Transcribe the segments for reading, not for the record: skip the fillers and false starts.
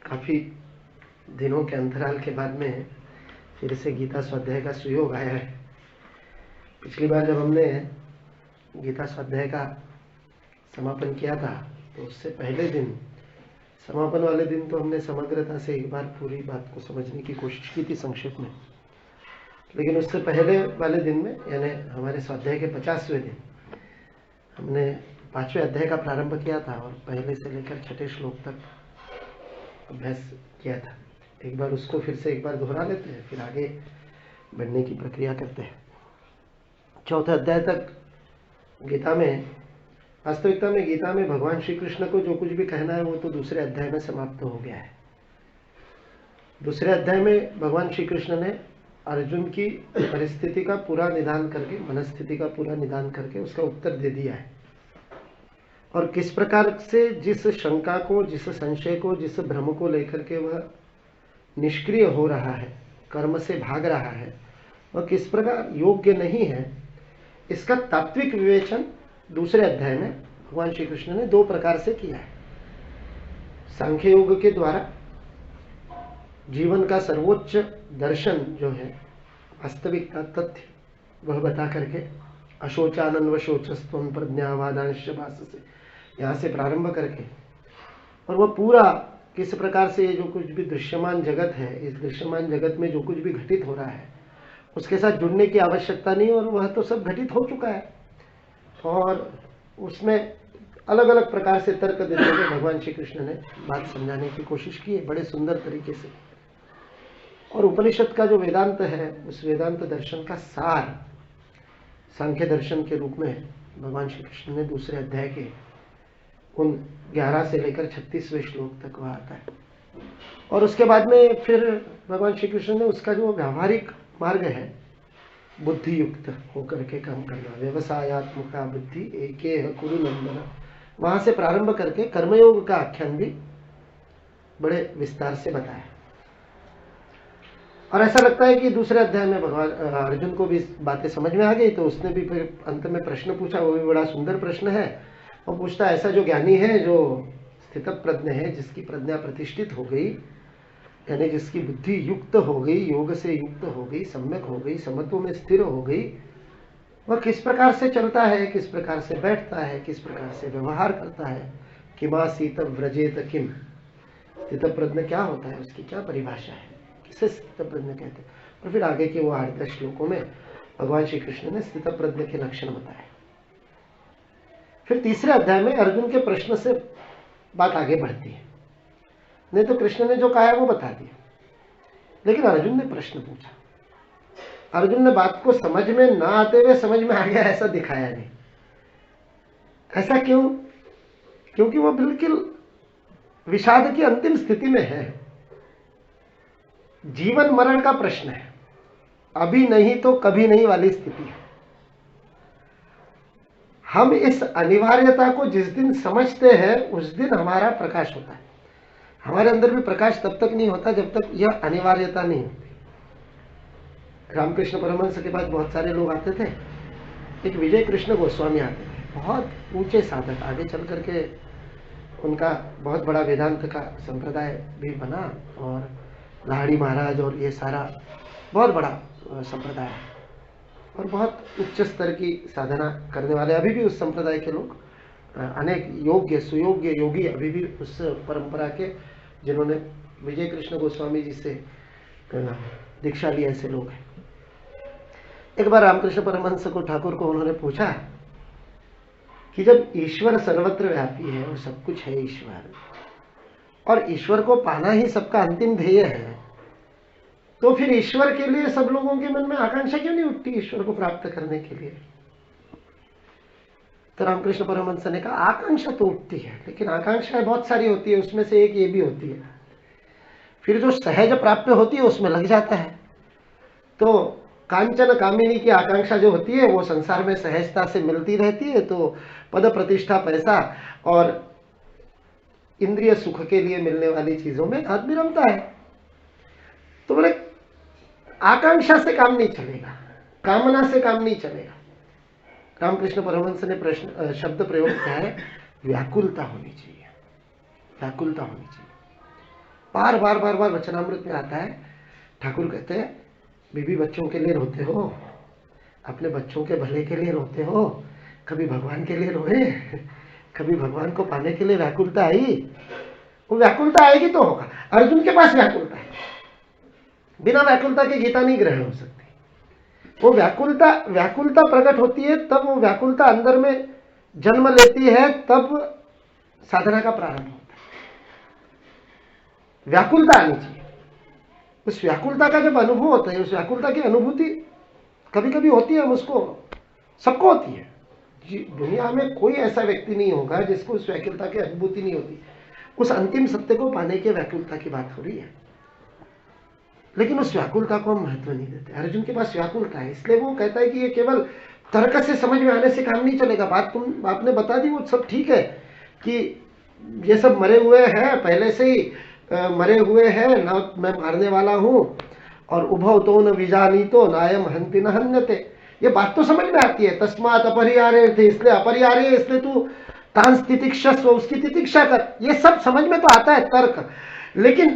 काफ़ी दिनों के अंतराल के बाद में फिर से गीता स्वाध्याय का सुयोग आया है। पिछली बार जब हमने गीता स्वाध्याय का समापन किया था तो उससे पहले दिन, समापन वाले दिन तो हमने समग्रता से एक बार पूरी बात को समझने की कोशिश की थी संक्षेप में, लेकिन उससे पहले वाले दिन में यानी हमारे स्वाध्याय के 50वें दिन हमने 5वें अध्याय का प्रारंभ किया था और पहले से लेकर 6ठे श्लोक तक अभ्यास किया था। एक बार उसको फिर से एक बार दोहरा लेते हैं, फिर आगे बढ़ने की प्रक्रिया करते हैं। 4थे अध्याय तक गीता में, वास्तविकता में गीता में भगवान श्री कृष्ण को जो कुछ भी कहना है वो तो दूसरे अध्याय में समाप्त हो गया है। दूसरे अध्याय में भगवान श्री कृष्ण ने अर्जुन की परिस्थिति का पूरा निदान करके, मनस्थिति का पूरा निदान करके उसका उत्तर दे दिया है और किस प्रकार से जिस शंका को, जिस संशय को, जिस भ्रम को लेकर के वह निष्क्रिय हो रहा है, कर्म से भाग रहा है और किस प्रकार योग्य नहीं है, इसका तात्विक विवेचन दूसरे अध्याय में भगवान श्री कृष्ण ने 2 प्रकार से किया है। सांख्य योग के द्वारा जीवन का सर्वोच्च दर्शन जो है, वास्तविकता, तथ्य, वह बता करके अशोचानन्व शोचस्त्वं प्रज्ञावादांश भास से यहाँ से प्रारंभ करके और वह पूरा किस प्रकार से जो कुछ भी दृश्यमान जगत है, इस दृश्यमान जगत में जो कुछ भी घटित हो रहा है उसके साथ जुड़ने की आवश्यकता नहीं और वह तो सब घटित हो चुका है। और उसमें अलग अलग प्रकार से तर्क देते हुए भगवान श्री कृष्ण ने बात समझाने की कोशिश की है बड़े सुंदर तरीके से। और उपनिषद का जो वेदांत है, उस वेदांत दर्शन का सार सांख्य दर्शन के रूप में भगवान श्री कृष्ण ने दूसरे अध्याय के उन 11 से लेकर 36वें श्लोक तक वह आता है। और उसके बाद में फिर भगवान श्री कृष्ण ने उसका जो व्यावहारिक मार्ग है, बुद्धि युक्त होकर के काम करना, व्यवसायात्मका बुद्धि एकेह कुरु नंदन, वहां से प्रारंभ करके कर्मयोग का आख्यान भी बड़े विस्तार से बताया। और ऐसा लगता है कि दूसरे अध्याय में भगवान अर्जुन को भी बातें समझ में आ गई, तो उसने भी फिर अंत में प्रश्न पूछा, वो भी बड़ा सुंदर प्रश्न है। वो पूछता है, ऐसा जो ज्ञानी है, जो स्थित प्रज्ञ है, जिसकी प्रज्ञा प्रतिष्ठित हो गई, यानी जिसकी बुद्धि युक्त हो गई, योग से युक्त हो गई, सम्यक हो गई, समत्व में स्थिर हो गई, वह किस प्रकार से चलता है, किस प्रकार से बैठता है, किस प्रकार से व्यवहार करता है। किमासीत व्रजेत किम, स्थित प्रज्ञ क्या होता है, उसकी क्या परिभाषा है, किसे स्थित प्रज्ञ कहते हैं। और फिर आगे के वो 8-10 श्लोकों में भगवान श्री कृष्ण ने स्थित प्रज्ञ के लक्षण बताए। फिर तीसरे अध्याय में अर्जुन के प्रश्न से बात आगे बढ़ती है। नहीं तो कृष्ण ने जो कहा है वो बता दिया, लेकिन अर्जुन ने प्रश्न पूछा। अर्जुन ने बात को समझ में ना आते हुए समझ में आ गया ऐसा दिखाया नहीं। ऐसा क्यों? क्योंकि वो बिल्कुल विषाद की अंतिम स्थिति में है। जीवन मरण का प्रश्न है, अभी नहीं तो कभी नहीं वाली स्थिति है। हम इस अनिवार्यता को जिस दिन समझते हैं उस दिन हमारा प्रकाश होता है। हमारे अंदर भी प्रकाश तब तक नहीं होता जब तक यह अनिवार्यता नहीं होती। रामकृष्ण परमहंस के पास बहुत सारे लोग आते थे। एक विजय कृष्ण गोस्वामी आते थे, बहुत ऊंचे साधक, आगे चल करके उनका बहुत बड़ा वेदांत का संप्रदाय भी बना और लाहड़ी महाराज और ये सारा बहुत बड़ा संप्रदाय है और बहुत उच्च स्तर की साधना करने वाले अभी भी उस संप्रदाय के लोग, अनेक योग्य सुयोग्य योगी अभी भी उस परंपरा के, जिन्होंने विजय कृष्ण गोस्वामी जी से दीक्षा ली, ऐसे लोग हैं। एक बार रामकृष्ण परमहंस को, ठाकुर को उन्होंने पूछा कि जब ईश्वर सर्वत्र व्यापी है और सब कुछ है ईश्वर, और ईश्वर को पाना ही सबका अंतिम ध्येय है, तो फिर ईश्वर के लिए सब लोगों के मन में आकांक्षा क्यों नहीं उठती ईश्वर को प्राप्त करने के लिए? तो रामकृष्ण परमहंस ने कहा, आकांक्षा तो उठती है, लेकिन आकांक्षाएं बहुत सारी होती है, उसमें से एक ये भी होती है। फिर जो सहज प्राप्य होती है उसमें लग जाता है। तो कांचन कामिनी की आकांक्षा जो होती है वो संसार में सहजता से मिलती रहती है, तो पद प्रतिष्ठा, पैसा और इंद्रिय सुख के लिए मिलने वाली चीजों में आदमी रमता है। तो बोले आकांक्षा से काम नहीं चलेगा, कामना से काम नहीं चलेगा। रामकृष्ण परमहंस ने प्रश्न शब्द प्रयोग किया है, व्याकुलता होनी चाहिए, व्याकुलता होनी चाहिए। बार बार बार बार वचनामृत में आता है, ठाकुर कहते हैं बीबी बच्चों के लिए रोते हो, अपने बच्चों के भले के लिए रोते हो, कभी भगवान के लिए रोए, कभी भगवान को पाने के लिए व्याकुलता आई। वो व्याकुलता आएगी तो होगा। अर्जुन के पास व्याकुलता है, बिना व्याकुलता के गीता नहीं ग्रहण हो सकती। वो व्याकुलता प्रकट होती है, तब वो व्याकुलता अंदर में जन्म लेती है, तब साधना का प्रारंभ होता है। व्याकुलता आनी चाहिए। उस व्याकुलता का जब अनुभव होता है, उस व्याकुलता की अनुभूति कभी कभी होती है, हम उसको सबको होती है। दुनिया में कोई ऐसा व्यक्ति नहीं होगा जिसको उस व्याकुलता की अनुभूति नहीं होती। उस अंतिम सत्य को पाने के व्याकुलता की बात हो रही है, लेकिन उस व्याकुलता को हम महत्व नहीं देते। अर्जुन के पास व्याकुलता है, इसलिए वो कहता है कि ये केवल तर्क से समझ में आने से काम नहीं चलेगा। आपने बता दी, वो सब ठीक है कि ये सब मरे हुए हैं, पहले से ही मरे हुए हैं, न मैं मारने वाला हूं, और उभव तो न विजानीतो नायम हंति न हन्यते। ये बात तो समझ में आती है। तस्मात् अपरिहार्य थे, इसलिए अपरिहार्य, इसलिए तू तांस तितिक्षस्व, उसकी तितिक्षा कर। ये सब समझ में तो आता है तर्क, लेकिन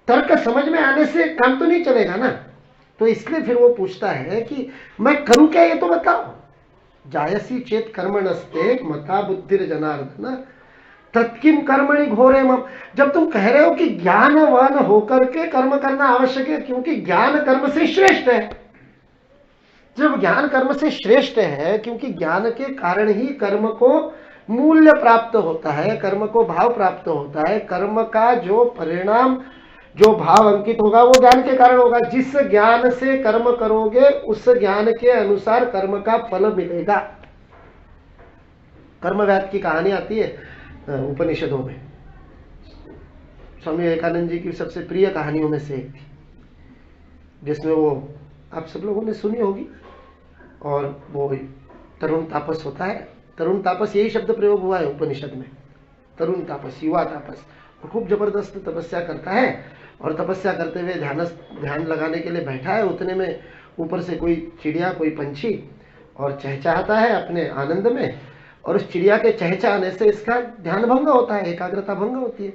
तर्क समझ में आने से काम तो नहीं चलेगा ना। तो इसलिए फिर वो पूछता है कि मैं करूं क्या, ये तो बताओ। जायसी चेत कर्मणस्ते मता बुद्धिर जनार्दन तत्किम कर्मणि घोरे मम। जब तुम कह रहे हो कि ज्ञानवान होकर के कर्म करना आवश्यक है, क्योंकि ज्ञान कर्म से श्रेष्ठ है। जब ज्ञान कर्म से श्रेष्ठ है, क्योंकि ज्ञान के कारण ही कर्म को मूल्य प्राप्त होता है, कर्म को भाव प्राप्त होता है। कर्म का जो परिणाम, जो भाव अंकित होगा, वो ज्ञान के कारण होगा। जिस ज्ञान से कर्म करोगे, उस ज्ञान के अनुसार कर्म का फल मिलेगा। कर्मव्याध की कहानी आती है उपनिषदों में। स्वामी विवेकानंद जी की सबसे प्रिय कहानियों में से एक थी, जिसमें वो आप सब लोगों ने सुनी होगी। और वो तरुण तापस होता है। तरुण तापस, यही शब्द प्रयोग हुआ है उपनिषद में। तरुण तापस, युवा तापस, वो खूब जबरदस्त तपस्या करता है, और तपस्या करते हुए ध्यान लगाने के लिए बैठा है। उतने में ऊपर से कोई चिड़िया, कोई पंछी और चहचहाता है अपने आनंद में, और उस चिड़िया के चहचहाने से इसका ध्यान भंग होता है, एकाग्रता भंग होती है।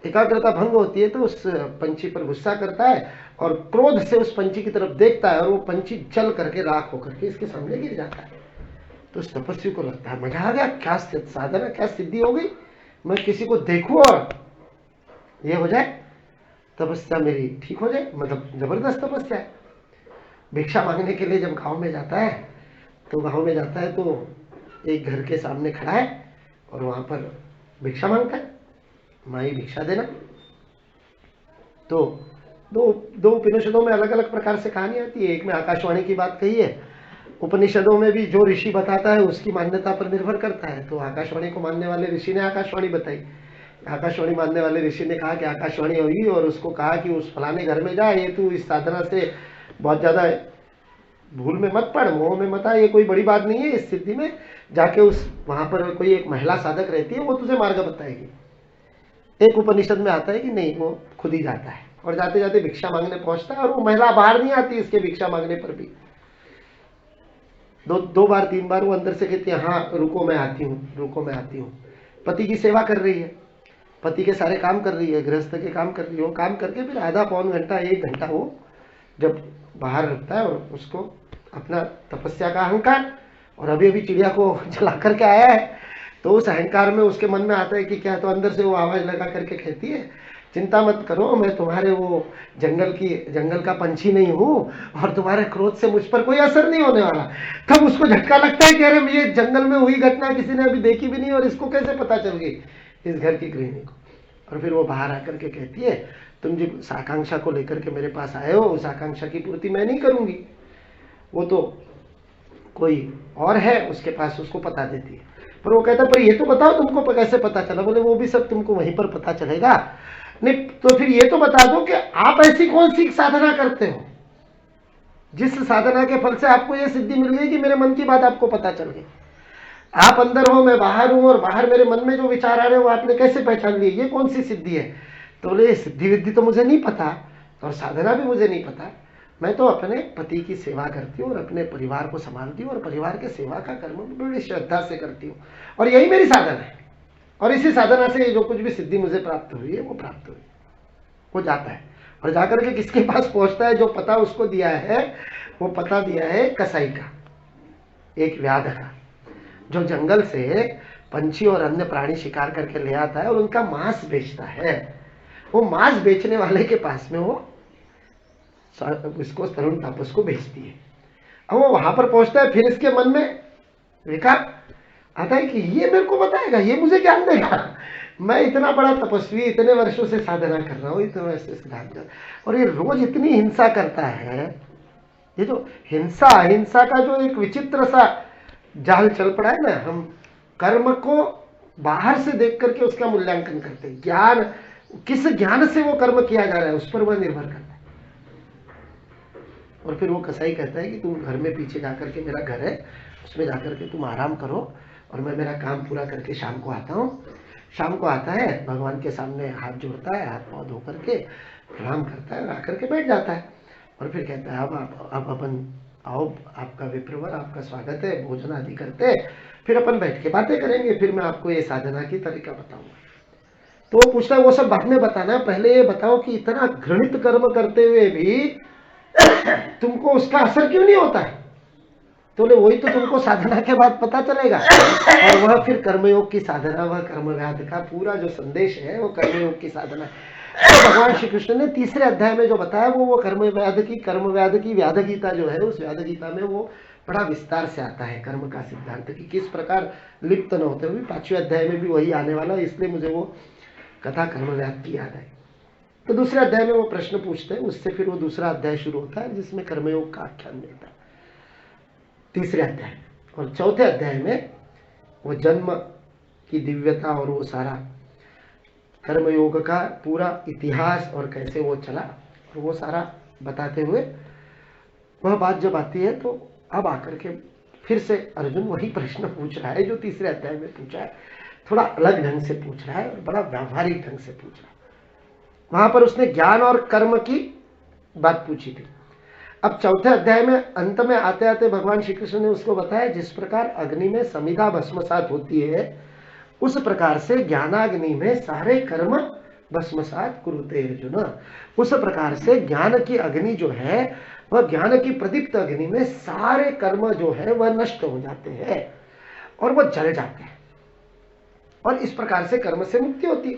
एकाग्रता भंग होती है तो उस पंछी पर गुस्सा करता है और क्रोध से उस पंछी की तरफ देखता है, और वो पंछी जल करके राख होकर के इसके सामने गिर जाता है। तो उस तपस्वी को लगता है मजा आ गया, क्या साधना, क्या सिद्धि हो गई, मैं किसी को देखूं और ये हो जाए, तपस्या मेरी ठीक हो जाए। मतलब जबरदस्त तपस्या है। भिक्षा मांगने के लिए जब गांव में जाता है, तो एक घर के सामने खड़ा है और वहां पर भिक्षा मांगता है, माई भिक्षा देना। तो दो उपनिषदों में अलग अलग प्रकार से कहानी आती है। एक में आकाशवाणी की बात कही है। उपनिषदों में भी जो ऋषि बताता है उसकी मान्यता पर निर्भर करता है। तो आकाशवाणी को मानने वाले ऋषि ने आकाशवाणी बताई। आकाशवाणी मानने वाले ऋषि ने कहा कि आकाशवाणी हुई, और उसको कहा कि उस फलाने घर में जा, ये तू इस साधना से बहुत ज्यादा भूल में मत पड़, मोह में मत आ, ये कोई बड़ी बात नहीं है। इस स्थिति में जाके वहां पर कोई एक महिला साधक रहती है, वो तुझे मार्ग बताएगी। एक उपनिषद में आता है कि नहीं, वो खुद ही जाता है और जाते जाते भिक्षा मांगने पहुंचता है, और वो महिला बाहर नहीं आती इसके भिक्षा मांगने पर भी। दो बार 3 बार वो अंदर से कहती है, हाँ रुको मैं आती हूँ। पति की सेवा कर रही है, पति के सारे काम कर रही है, गृहस्थ के काम कर रही है। वो काम करके फिर आधा पौन घंटा 1 घंटा वो जब बाहर रखता है, और उसको अपना तपस्या का अहंकार, और अभी चिड़िया को जला करके आया है, तो उस अहंकार में उसके मन में आता है कि क्या, तो अंदर से वो आवाज लगा करके कहती है, चिंता मत करो, मैं तुम्हारे वो जंगल का पंछी नहीं हूं, और तुम्हारे क्रोध से मुझ पर कोई असर नहीं होने वाला। तब उसको झटका लगता है कि अरे ये जंगल में हुई घटना किसी ने अभी देखी भी नहीं, और इसको कैसे पता चल गई, इस घर की गृहिणी को। और फिर वो बाहर आकर के कहती है, तुम जिस आकांक्षा को लेकर के मेरे पास आए हो, उस आकांक्षा की पूर्ति मैं नहीं करूंगी, वो तो कोई और है उसके पास, उसको पता देती है। पर वो कहता, पर ये तो बताओ तुमको कैसे पता चला। बोले वो भी सब तुमको वहीं पर पता चलेगा। नहीं तो फिर ये तो बता दो कि आप ऐसी कौन सी साधना करते हो जिस साधना के फल से आपको ये सिद्धि मिल गई कि मेरे मन की बात आपको पता चल गई। आप अंदर हो, मैं बाहर हूं, और बाहर मेरे मन में जो विचार आ रहे हो आपने कैसे पहचान लिए, ये कौन सी सिद्धि है। तो बोले सिद्धि विद्धि तो मुझे नहीं पता, और साधना भी मुझे नहीं पता, मैं तो अपने पति की सेवा करती हूँ और अपने परिवार को संभालती हूँ, और परिवार के सेवा का कर्म बड़ी श्रद्धा से करती हूँ, और यही मेरी साधना है। और इसी साधना से जो कुछ भी सिद्धि मुझे प्राप्त हुई है वो प्राप्त हुई। वो जाता है और जाकर के किसके पास पहुंचता है? जो पता उसको दिया है, वो पता दिया है कसाई का, एक व्याध का, जो जंगल से पंछी और अन्य प्राणी शिकार करके ले आता है और उनका मांस बेचता है। वो मांस बेचने वाले के पास में वो इसको तरुण तापस को भेजती है। अब वो वहां पर पहुंचता है, फिर इसके मन में विकार आता है कि ये मेरे को बताएगा, ये मुझे ज्ञान देगा, मैं इतना बड़ा तपस्वी, इतने वर्षों से साधना कर रहा हूँ, इतने वर्षों से सिद्धांत कर, और ये रोज इतनी हिंसा करता है। ये जो हिंसा, अहिंसा का जो एक विचित्र सा जाल चल पड़ा है ना, हम कर्म को बाहर से देख करके उसका मूल्यांकन करते हैं। ज्ञान, किस ज्ञान से वो कर्म किया जा रहा है उस पर वह निर्भर करता है। और फिर वो कसाई कहता है कि तुम घर में पीछे जाकर के, मेरा घर है, उसमें जाकर के तुम आराम करो और मैं मेरा काम पूरा करके शाम को आता हूँ। शाम को आता है, भगवान के सामने हाथ जोड़ता है, हाथ पाँव धो करके प्रणाम करता है, आकर के बैठ जाता है और फिर कहता है अब अपन आओ, आपका विप्रवर, आपका स्वागत है, भोजन आदि करते, फिर अपन बैठ के बातें करेंगे, फिर मैं आपको ये साधना की तरीका बताऊंगा। तो वो पूछता है वो सब बाद में बताना, पहले ये बताओ कि इतना घृणित कर्म करते हुए भी तुमको उसका असर क्यों नहीं होता है? तो वही तो तुमको साधना के बाद पता चलेगा। और वह फिर कर्मयोग की साधना, वह कर्मव्याध का पूरा जो संदेश है वो कर्मयोग की साधना। तो भगवान श्री कृष्ण ने तीसरे अध्याय में जो बताया वो कर्मव्याध की व्याध गीता जो है, उस व्याध गीता में वो बड़ा विस्तार से आता है कर्म का सिद्धांत की किस प्रकार लिप्त न होते हुए। 5वें अध्याय में भी वही आने वाला, इसलिए मुझे वो कथा कर्मव्याध की याद है। तो दूसरे अध्याय में वो प्रश्न पूछते हैं, उससे फिर वो दूसरा अध्याय शुरू होता है जिसमें कर्मयोग का आख्यान मिलता है, तीसरे अध्याय। और चौथे अध्याय में वो जन्म की दिव्यता और वो सारा कर्मयोग का पूरा इतिहास और कैसे वो चला और वो सारा बताते हुए वह बात जब आती है, तो अब आकर के फिर से अर्जुन वही प्रश्न पूछ रहा है जो तीसरे अध्याय में पूछा है, थोड़ा अलग ढंग से पूछ रहा है और बड़ा व्यावहारिक ढंग से पूछ रहा है। वहां पर उसने ज्ञान और कर्म की बात पूछी थी। अब चौथे अध्याय में अंत में आते आते भगवान श्री कृष्ण ने उसको बताया जिस प्रकार अग्नि में समिधा भस्मसात होती है, उस प्रकार से ज्ञानाग्नि में सारे कर्म भस्मसात कुरुते अर्जुन। उस प्रकार से ज्ञान की अग्नि जो है, वह ज्ञान की प्रदीप्त अग्नि में सारे कर्म जो है वह नष्ट हो जाते हैं और वह जल जाते हैं और इस प्रकार से कर्म से मुक्ति होती है।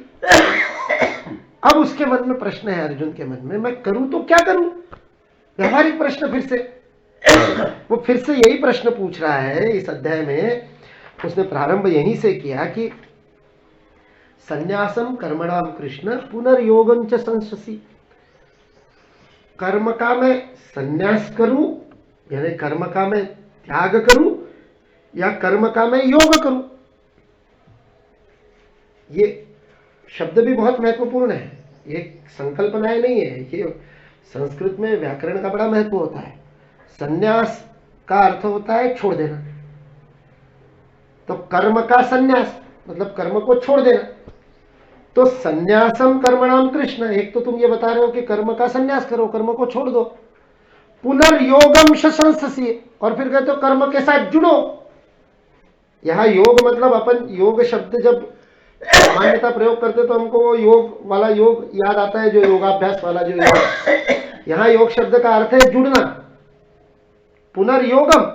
अब उसके मन में प्रश्न है, अर्जुन के मन में, मैं करूं तो क्या करूं? व्यवहारिक प्रश्न फिर से वो फिर से यही प्रश्न पूछ रहा है। इस अध्याय में उसने प्रारंभ यहीं से किया कि संन्यासम कर्मणाम कृष्ण पुनर्योगं च संशसि। कर्म का मैं संन्यास करूं, यानी कर्म का मैं त्याग करूं, या कर्म का मैं योग करूं? ये शब्द भी बहुत महत्वपूर्ण है, ये संकल्पनाएं नहीं है, ये संस्कृत में व्याकरण का बड़ा महत्व होता है। संन्यास का अर्थ होता है छोड़ देना, तो कर्म का संन्यास मतलब कर्म को छोड़ देना। तो संन्यासम कर्मणाम कृष्ण, एक तो तुम ये बता रहे हो कि कर्म का संन्यास करो, कर्म को छोड़ दो। पुनर्योगम संशसि, और फिर कहते हो कर्म के साथ जुड़ो। यहां योग मतलब अपन योग शब्द जब मान्यता प्रयोग करते तो हमको वो योग वाला योग याद आता है, जो योगाभ्यास वाला जो योग। यहाँ योग शब्द का अर्थ है जुड़ना। पुनर्योगम,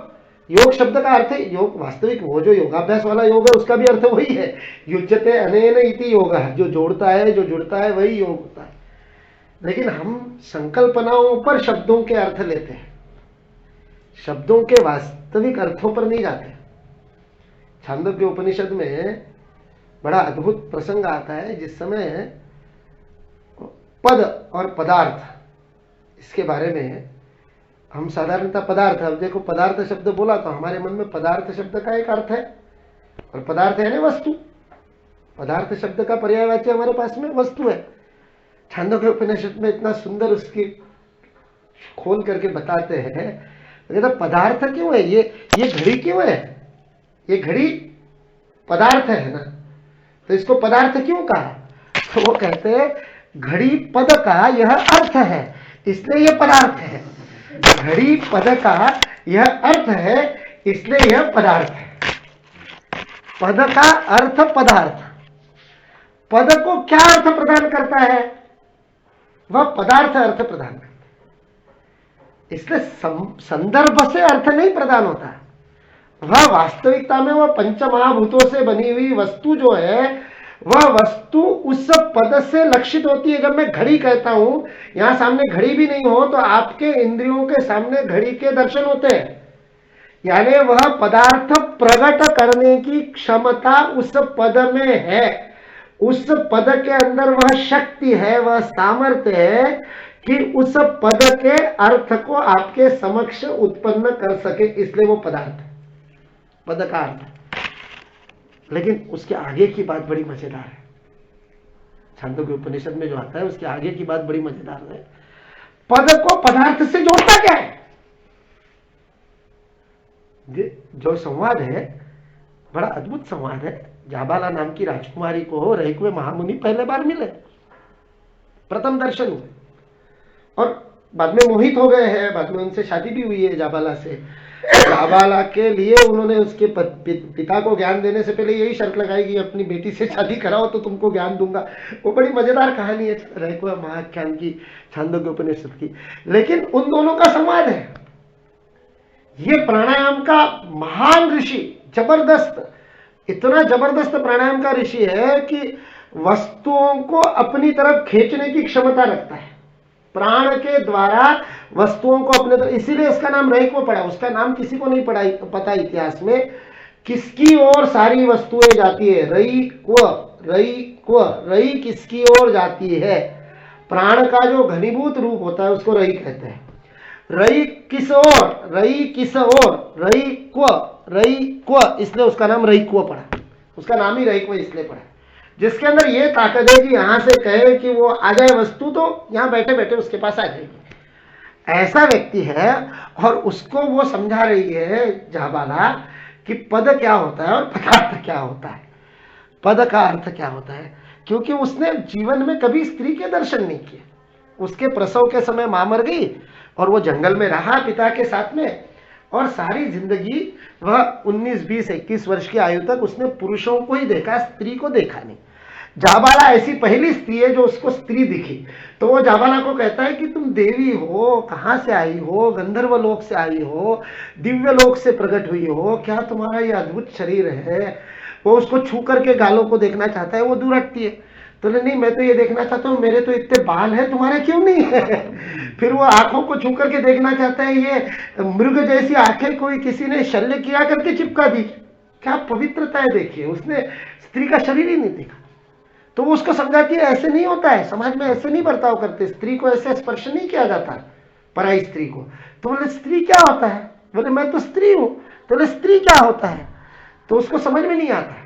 योग शब्द का अर्थ है योग, वास्तविक वो जो योगाभ्यास वाला योग है उसका भी अर्थ वही है, युज्यते अनेन इति योग, जो जोड़ता है, जो जुड़ता है, वही योग होता है। लेकिन हम संकल्पनाओं पर शब्दों के अर्थ लेते हैं, शब्दों के वास्तविक अर्थों पर नहीं जाते। छांदोग्य उपनिषद में बड़ा अद्भुत प्रसंग आता है जिस समय पद और पदार्थ, इसके बारे में हम साधारणतः पदार्थ, अब देखो पदार्थ शब्द बोला तो हमारे मन में पदार्थ शब्द का एक अर्थ है, और पदार्थ है ना वस्तु। पदार्थ शब्द का पर्यायवाची हमारे पास में वस्तु है। छांदोग्य उपनिषद में इतना सुंदर उसकी खोल करके बताते हैं, तो पदार्थ क्यों है, ये घड़ी क्यों है, ये घड़ी पदार्थ है ना, तो इसको पदार्थ क्यों कहा? तो वो कहते हैं घड़ी पद का यह अर्थ है, इसलिए यह पदार्थ है। घड़ी पद का यह अर्थ है, इसलिए यह पदार्थ है। पद का अर्थ पदार्थ, पद को क्या अर्थ प्रदान करता है? वह पदार्थ अर्थ प्रदान करते हैं। इसलिए संदर्भ से अर्थ नहीं प्रदान होता, वह वास्तविकता में वह पंचमहाभूतों से बनी हुई वस्तु जो है, वह वस्तु उस पद से लक्षित होती है। जब मैं घड़ी कहता हूं, यहां सामने घड़ी भी नहीं हो तो आपके इंद्रियों के सामने घड़ी के दर्शन होते हैं, यानी वह पदार्थ प्रकट करने की क्षमता उस पद में है, उस पद के अंदर वह शक्ति है, वह सामर्थ्य है कि उस पद के अर्थ को आपके समक्ष उत्पन्न कर सके, इसलिए वो पदार्थ पद का अर्थ है। लेकिन उसके आगे की बात बड़ी मजेदार है, छांदोग्य उपनिषद में जो आता है उसके आगे की बात बड़ी मजेदार है। पद को पदार्थ से जोड़ता क्या है? जो संवाद है बड़ा अद्भुत संवाद है। जाबाला नाम की राजकुमारी को रहिकुए महामुनि पहले बार मिले, प्रथम दर्शन हुए, और बाद में मोहित हो गए हैं, बाद में उनसे शादी भी हुई है जाबाला से। जाबाला के लिए उन्होंने उसके पिता को ज्ञान देने से पहले यही शर्त लगाई कि अपनी बेटी से शादी कराओ तो तुमको ज्ञान दूंगा। वो बड़ी मजेदार कहानी है रहिकुए महाख्यान की, छांदोग्य उपनिषद की। लेकिन उन दोनों का संवाद है। ये प्राणायाम का महान ऋषि, जबरदस्त, इतना जबरदस्त प्राणायाम का ऋषि है कि वस्तुओं को अपनी तरफ खींचने की क्षमता रखता है, प्राण के द्वारा वस्तुओं को अपने तरफ। इसीलिए इसका नाम रहिकुए पड़ा, उसका नाम किसी को नहीं पता इतिहास में, किसकी ओर सारी वस्तुएं जाती है। रहिकुए, रहिकुए, रही किसकी ओर जाती है? प्राण का जो घनीभूत रूप होता है उसको रही कहते हैं। रही किस ओर? रही किस ओर? रहिकुए, रहिकुए, इसलिए उसका नाम रहिकुए पड़ा, उसका नाम ही रहिकुए इसलिए पड़ा। जिसके अंदर ये ताकत है कि यहां से कहे कि वो आ जाए वस्तु तो यहां बैठे बैठे उसके पास आ जाएगी, ऐसा व्यक्ति है। और उसको वो समझा रही है जाबाला कि पद क्या होता है और पदार्थ क्या होता है, पद का अर्थ क्या होता है। क्योंकि उसने जीवन में कभी स्त्री के दर्शन नहीं किए। उसके प्रसव के समय मां मर गई और वो जंगल में रहा पिता के साथ में, और सारी जिंदगी वह 19, 20, 21 वर्ष की आयु तक उसने पुरुषों को ही देखा, स्त्री को देखा नहीं। जाबाला ऐसी पहली स्त्री है जो उसको स्त्री दिखी, तो वो जाबाला को कहता है कि तुम देवी हो, कहां से आई हो? गंधर्व लोक से आई हो, दिव्य लोक से प्रकट हुई हो, क्या तुम्हारा ये अद्भुत शरीर है? वो उसको छू करके गालों को देखना चाहता है, वो दूर हटती है। तो नहीं, मैं तो ये देखना चाहता हूँ, मेरे तो इतने बाल है, तुम्हारे क्यों नहीं है? फिर वो आंखों को छू करके देखना चाहता है, ये मृग जैसी आंखें कोई किसी ने शल्य किया करके चिपका दी, क्या पवित्रता है देखिए। उसने स्त्री का शरीर ही नहीं देखा। तो वो उसको समझाती है ऐसे नहीं होता है, समाज में ऐसे नहीं बर्ताव करते, स्त्री को ऐसे स्पर्श नहीं किया जाता पराई स्त्री को। तो बोले स्त्री क्या होता है? बोले मैं तो स्त्री हूं। तो बोले स्त्री क्या होता है? तो उसको समझ में नहीं आता।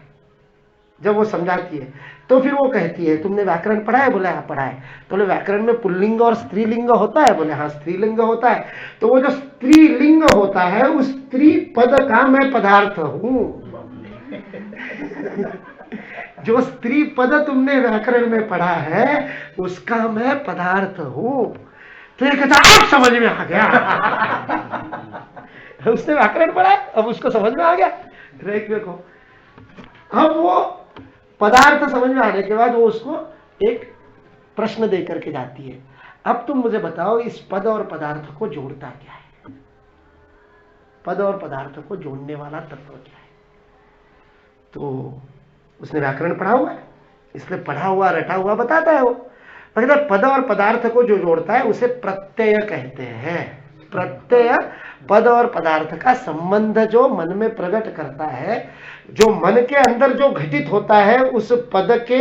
जब वो समझाती है तो फिर वो कहती है तुमने व्याकरण पढ़ा है? बोले हाँ पढ़ा है। तो बोले व्याकरण में पुल्लिंग और स्त्रीलिंग होता है? बोले हाँ स्त्रीलिंग होता है। तो वो जो स्त्रीलिंग होता है उस स्त्री पद का मैं पदार्थ हूं। जो स्त्री पद तुमने व्याकरण में पढ़ा है उसका मैं पदार्थ हूं। तो ये कहता अब समझ में आ गया। उसने व्याकरण पढ़ा है, अब उसको समझ में आ गया रहिकुए को। अब वो पदार्थ समझ में आने के बाद वो उसको एक प्रश्न दे करके जाती है, अब तुम मुझे बताओ इस पद और पदार्थ को जोड़ता क्या है? पद और पदार्थ को जोड़ने वाला तत्व क्या है? तो उसने व्याकरण पढ़ा हुआ है, इसलिए पढ़ा हुआ रटा हुआ बताता है वो। मतलब पद और पदार्थ को जो जोड़ता है उसे प्रत्यय कहते हैं। प्रत्यय पद और पदार्थ का संबंध जो मन में प्रकट करता है, जो मन के अंदर जो घटित होता है उस पद के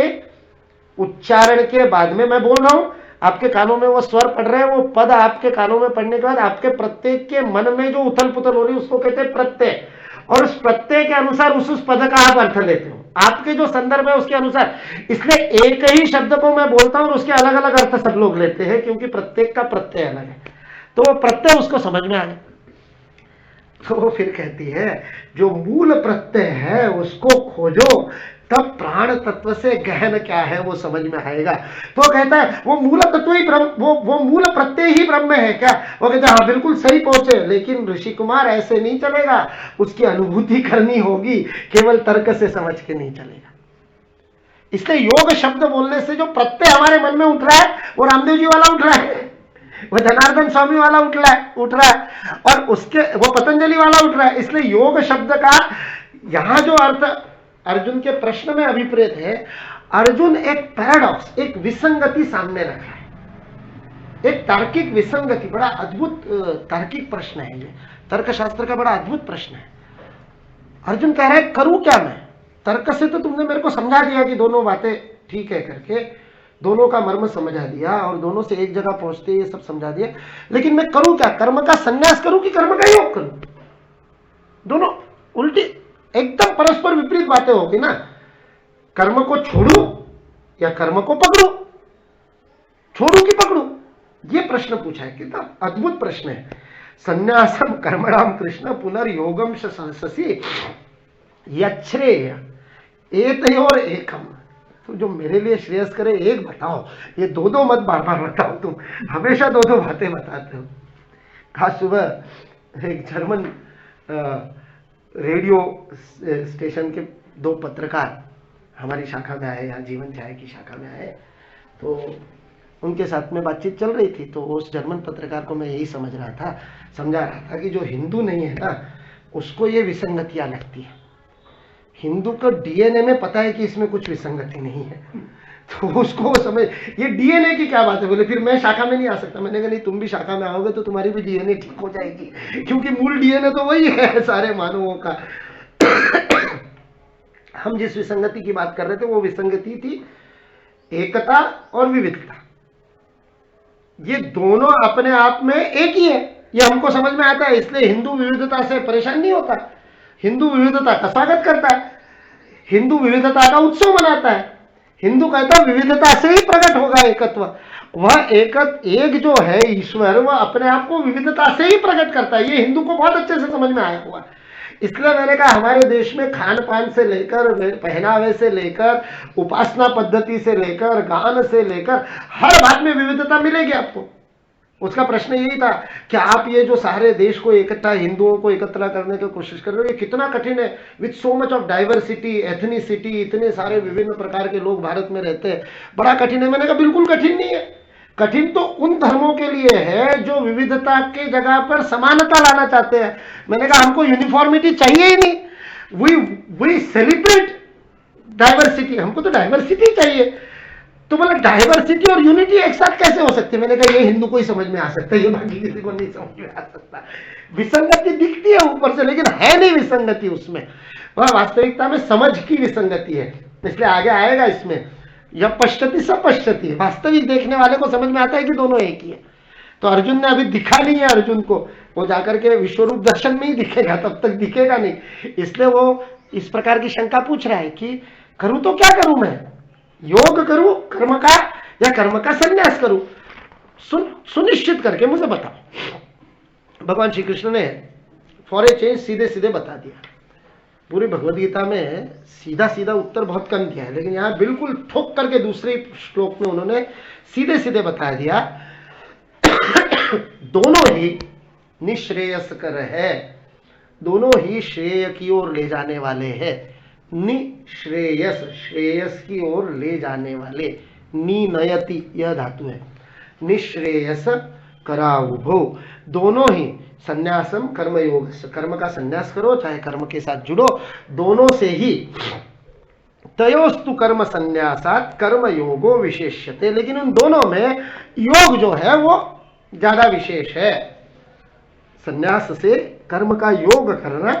उच्चारण के बाद में, मैं बोल रहा हूं आपके कानों में वो स्वर पढ़ रहे हैं, वो पद आपके कानों में पढ़ने के बाद आपके प्रत्येक के मन में जो उथल पुथल हो रही है उसको कहते हैं प्रत्यय। और उस प्रत्यय के अनुसार उस पद का आप अर्थ लेते हो, आपके जो संदर्भ है उसके अनुसार। इसलिए एक ही शब्द को मैं बोलता हूं और उसके अलग अलग अर्थ सब लोग लेते हैं, क्योंकि प्रत्येक का प्रत्यय अलग है। तो वो प्रत्यय उसको समझ में आ गया। तो वो फिर कहती है जो मूल प्रत्यय है उसको खोजो, तब प्राण तत्व से गहन क्या है वो समझ में आएगा। तो कहता है वो मूल तत्व ही ब्रह्म, वो मूल प्रत्यय ही ब्रह्म है क्या? वो कहता है हाँ बिल्कुल सही पहुंचे, लेकिन ऋषि कुमार ऐसे नहीं चलेगा, उसकी अनुभूति करनी होगी, केवल तर्क से समझ के नहीं चलेगा। इसलिए योग शब्द बोलने से जो प्रत्यय हमारे मन में उठ रहा है वो रामदेव जी वाला उठ रहा है, वो जनार्दन स्वामी वाला उठ रहा है और उसके वो पतंजलि वाला उठ रहा है। इसलिए योग शब्द का यहां जो अर्थ अर्जुन के प्रश्न में अभिप्रेत है, अर्जुन एक पैराडॉक्स, एक विसंगति सामने रख रहा है, एक तार्किक विसंगति। बड़ा अद्भुत तार्किक प्रश्न है ये, तर्कशास्त्र का बड़ा अद्भुत प्रश्न है। अर्जुन कह रहा है करूं क्या मैं? तर्क से तो तुमने मेरे को समझा दिया कि दोनों बातें ठीक है करके, दोनों का मर्म समझा दिया और दोनों से एक जगह पहुंचते ये सब समझा दिया, लेकिन मैं करूं क्या? कर्म का संन्यास करूं कि कर्म का योग करूं? दोनों उल्टी एकदम परस्पर विपरीत बातें होगी ना। कर्म को छोड़ू या कर्म को पकड़ू, छोड़ू कि पकड़ू, ये प्रश्न पूछा है। कितना अद्भुत प्रश्न है। संन्यासम कर्मणाम कृष्ण पुनर्योगम शशि यच्छ्रेय एतयोर एकम। तो जो मेरे लिए श्रेयस करे एक बताओ, ये दो दो मत बार बार बताओ, तुम हमेशा दो दो बातें बताते हो। आज सुबह एक जर्मन रेडियो स्टेशन के दो पत्रकार हमारी शाखा में आए, यहाँ जीवन न्याय की शाखा में आए, तो उनके साथ में बातचीत चल रही थी। तो उस जर्मन पत्रकार को मैं यही समझा रहा था कि जो हिंदू नहीं है ना, उसको ये विसंगतियां लगती है। हिंदू को डीएनए में पता है कि इसमें कुछ विसंगति नहीं है, तो उसको समझ, ये डीएनए की क्या बात है? बोले फिर मैं शाखा में नहीं आ सकता। मैंने कहा नहीं, तुम भी शाखा में आओगे तो तुम्हारी भी डीएनए ठीक हो जाएगी, क्योंकि मूल डीएनए तो वही है सारे मानवों का। हम जिस विसंगति की बात कर रहे थे वो विसंगति थी एकता और विविधता। ये दोनों अपने आप में एक ही है, ये हमको समझ में आता है। इसलिए हिंदू विविधता से परेशान नहीं होता, हिंदू विविधता का स्वागत करता है, हिंदू विविधता का उत्सव मनाता है। हिंदू कहता है विविधता से ही प्रकट होगा एकत्व। वह एक जो है ईश्वर, वह अपने आप को विविधता से ही प्रकट करता है। ये हिंदू को बहुत अच्छे से समझ में आया हुआ। इसलिए मैंने कहा हमारे देश में खान पान से लेकर, पहनावे से लेकर, उपासना पद्धति से लेकर, गान से लेकर हर बात में विविधता मिलेगी आपको। उसका प्रश्न यही था कि आप ये जो सारे देश को इकट्ठा, हिंदुओं को एकत्र करने की कोशिश कर रहे हो, ये कितना कठिन है। With so much of diversity, ethnicity, इतने सारे विभिन्न प्रकार के लोग भारत में रहते हैं, बड़ा कठिन है। मैंने कहा बिल्कुल कठिन नहीं है। कठिन तो उन धर्मों के लिए है जो विविधता के जगह पर समानता लाना चाहते हैं। मैंने कहा हमको यूनिफॉर्मिटी चाहिए ही नहीं, वी सेलिब्रेट डाइवर्सिटी, हमको तो डाइवर्सिटी चाहिए। तो बोला डाइवर्सिटी और यूनिटी एक साथ कैसे हो सकती है? मैंने कहा ये हिंदू को ही समझ में आ सकता है, ये बाकी किसी को नहीं समझ में आ सकता। विसंगति दिखती है ऊपर से, लेकिन है नहीं विसंगति उसमें, वह वास्तविकता में समझ की विसंगति है। इसलिए आगे आएगा इसमें, यह पश्यति सब पश्यति, वास्तविक देखने वाले को समझ में आता है कि दोनों एक ही है। तो अर्जुन ने अभी दिखा नहीं है, अर्जुन को वो जाकर के विश्वरूप दर्शन में ही दिखेगा, तब तक दिखेगा नहीं। इसलिए वो इस प्रकार की शंका पूछ रहा है कि करूं तो क्या करूं मैं, योग करूं कर्म का या कर्म का संन्यास करूं? सुनिश्चित करके मुझे बताओ। भगवान श्री कृष्ण ने फॉर ए चेंज सीधे सीधे बता दिया। पूरी भगवद गीता में सीधा सीधा उत्तर बहुत कम दिया है, लेकिन यहां बिल्कुल ठोक करके दूसरे श्लोक में उन्होंने सीधे सीधे बता दिया दोनों ही निश्रेयस्कर है, दोनों ही श्रेय की ओर ले जाने वाले हैं। निश्रेयस, श्रेयस की ओर ले जाने वाले, निनयति यह धातु है। निश्रेयस कराउभो, दोनों ही संन्यासम कर्मयोग, कर्म का संन्यास करो चाहे कर्म के साथ जुड़ो, दोनों से ही तयोस्तु कर्म संन्यासात कर्म योगो विशेष्यते, लेकिन उन दोनों में योग जो है वो ज्यादा विशेष है। संन्यास से कर्म का योग करना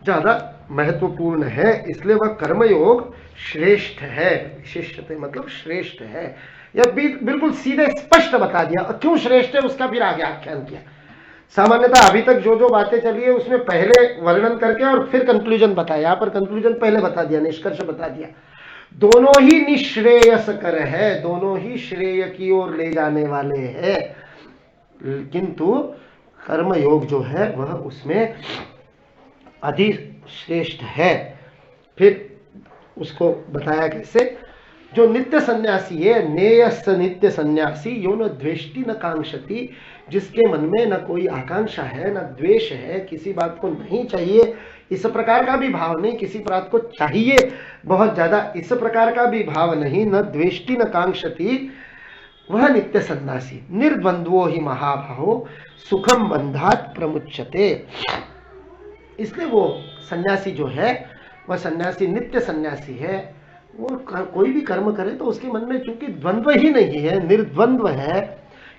ज्यादा महत्वपूर्ण है, इसलिए वह कर्मयोग श्रेष्ठ है। विशेष्यते मतलब श्रेष्ठ है, यह बिल्कुल सीधे स्पष्ट बता दिया। क्यों श्रेष्ठ है उसका फिर आगे आख्यान किया। सामान्यतः अभी तक जो जो बातें चली है उसमें पहले वर्णन करके और फिर कंक्लूजन बताया। यहां पर कंक्लूजन पहले बता दिया, निष्कर्ष बता दिया। दोनों ही निश्रेयस्कर है, दोनों ही श्रेय की ओर ले जाने वाले हैं, किंतु कर्मयोग जो है वह उसमें अधिक श्रेष्ठ है। फिर उसको बताया कैसे, जो नित्य सन्यासी है, नेयस नित्य सन्यासी यो न द्वेष्टि न कांक्षति, जिसके मन में न कोई आकांक्षा है न द्वेष है, किसी बात को नहीं चाहिए, इस प्रकार का भी भाव नहीं, किसी बात को चाहिए बहुत ज्यादा, इस प्रकार का भी भाव नहीं। न द्वेष्टि न कांक्षति, वह नित्य सन्यासी। निर्द्वंद्वो ही महाभाहो सुखम बंधात प्रमुच्यते। इसलिए वो सन्यासी जो है, वह सन्यासी नित्य सन्यासी है। वो कोई भी कर्म करे तो उसके मन में चूंकि द्वंद्व ही नहीं है, निर्द्वंद्व है,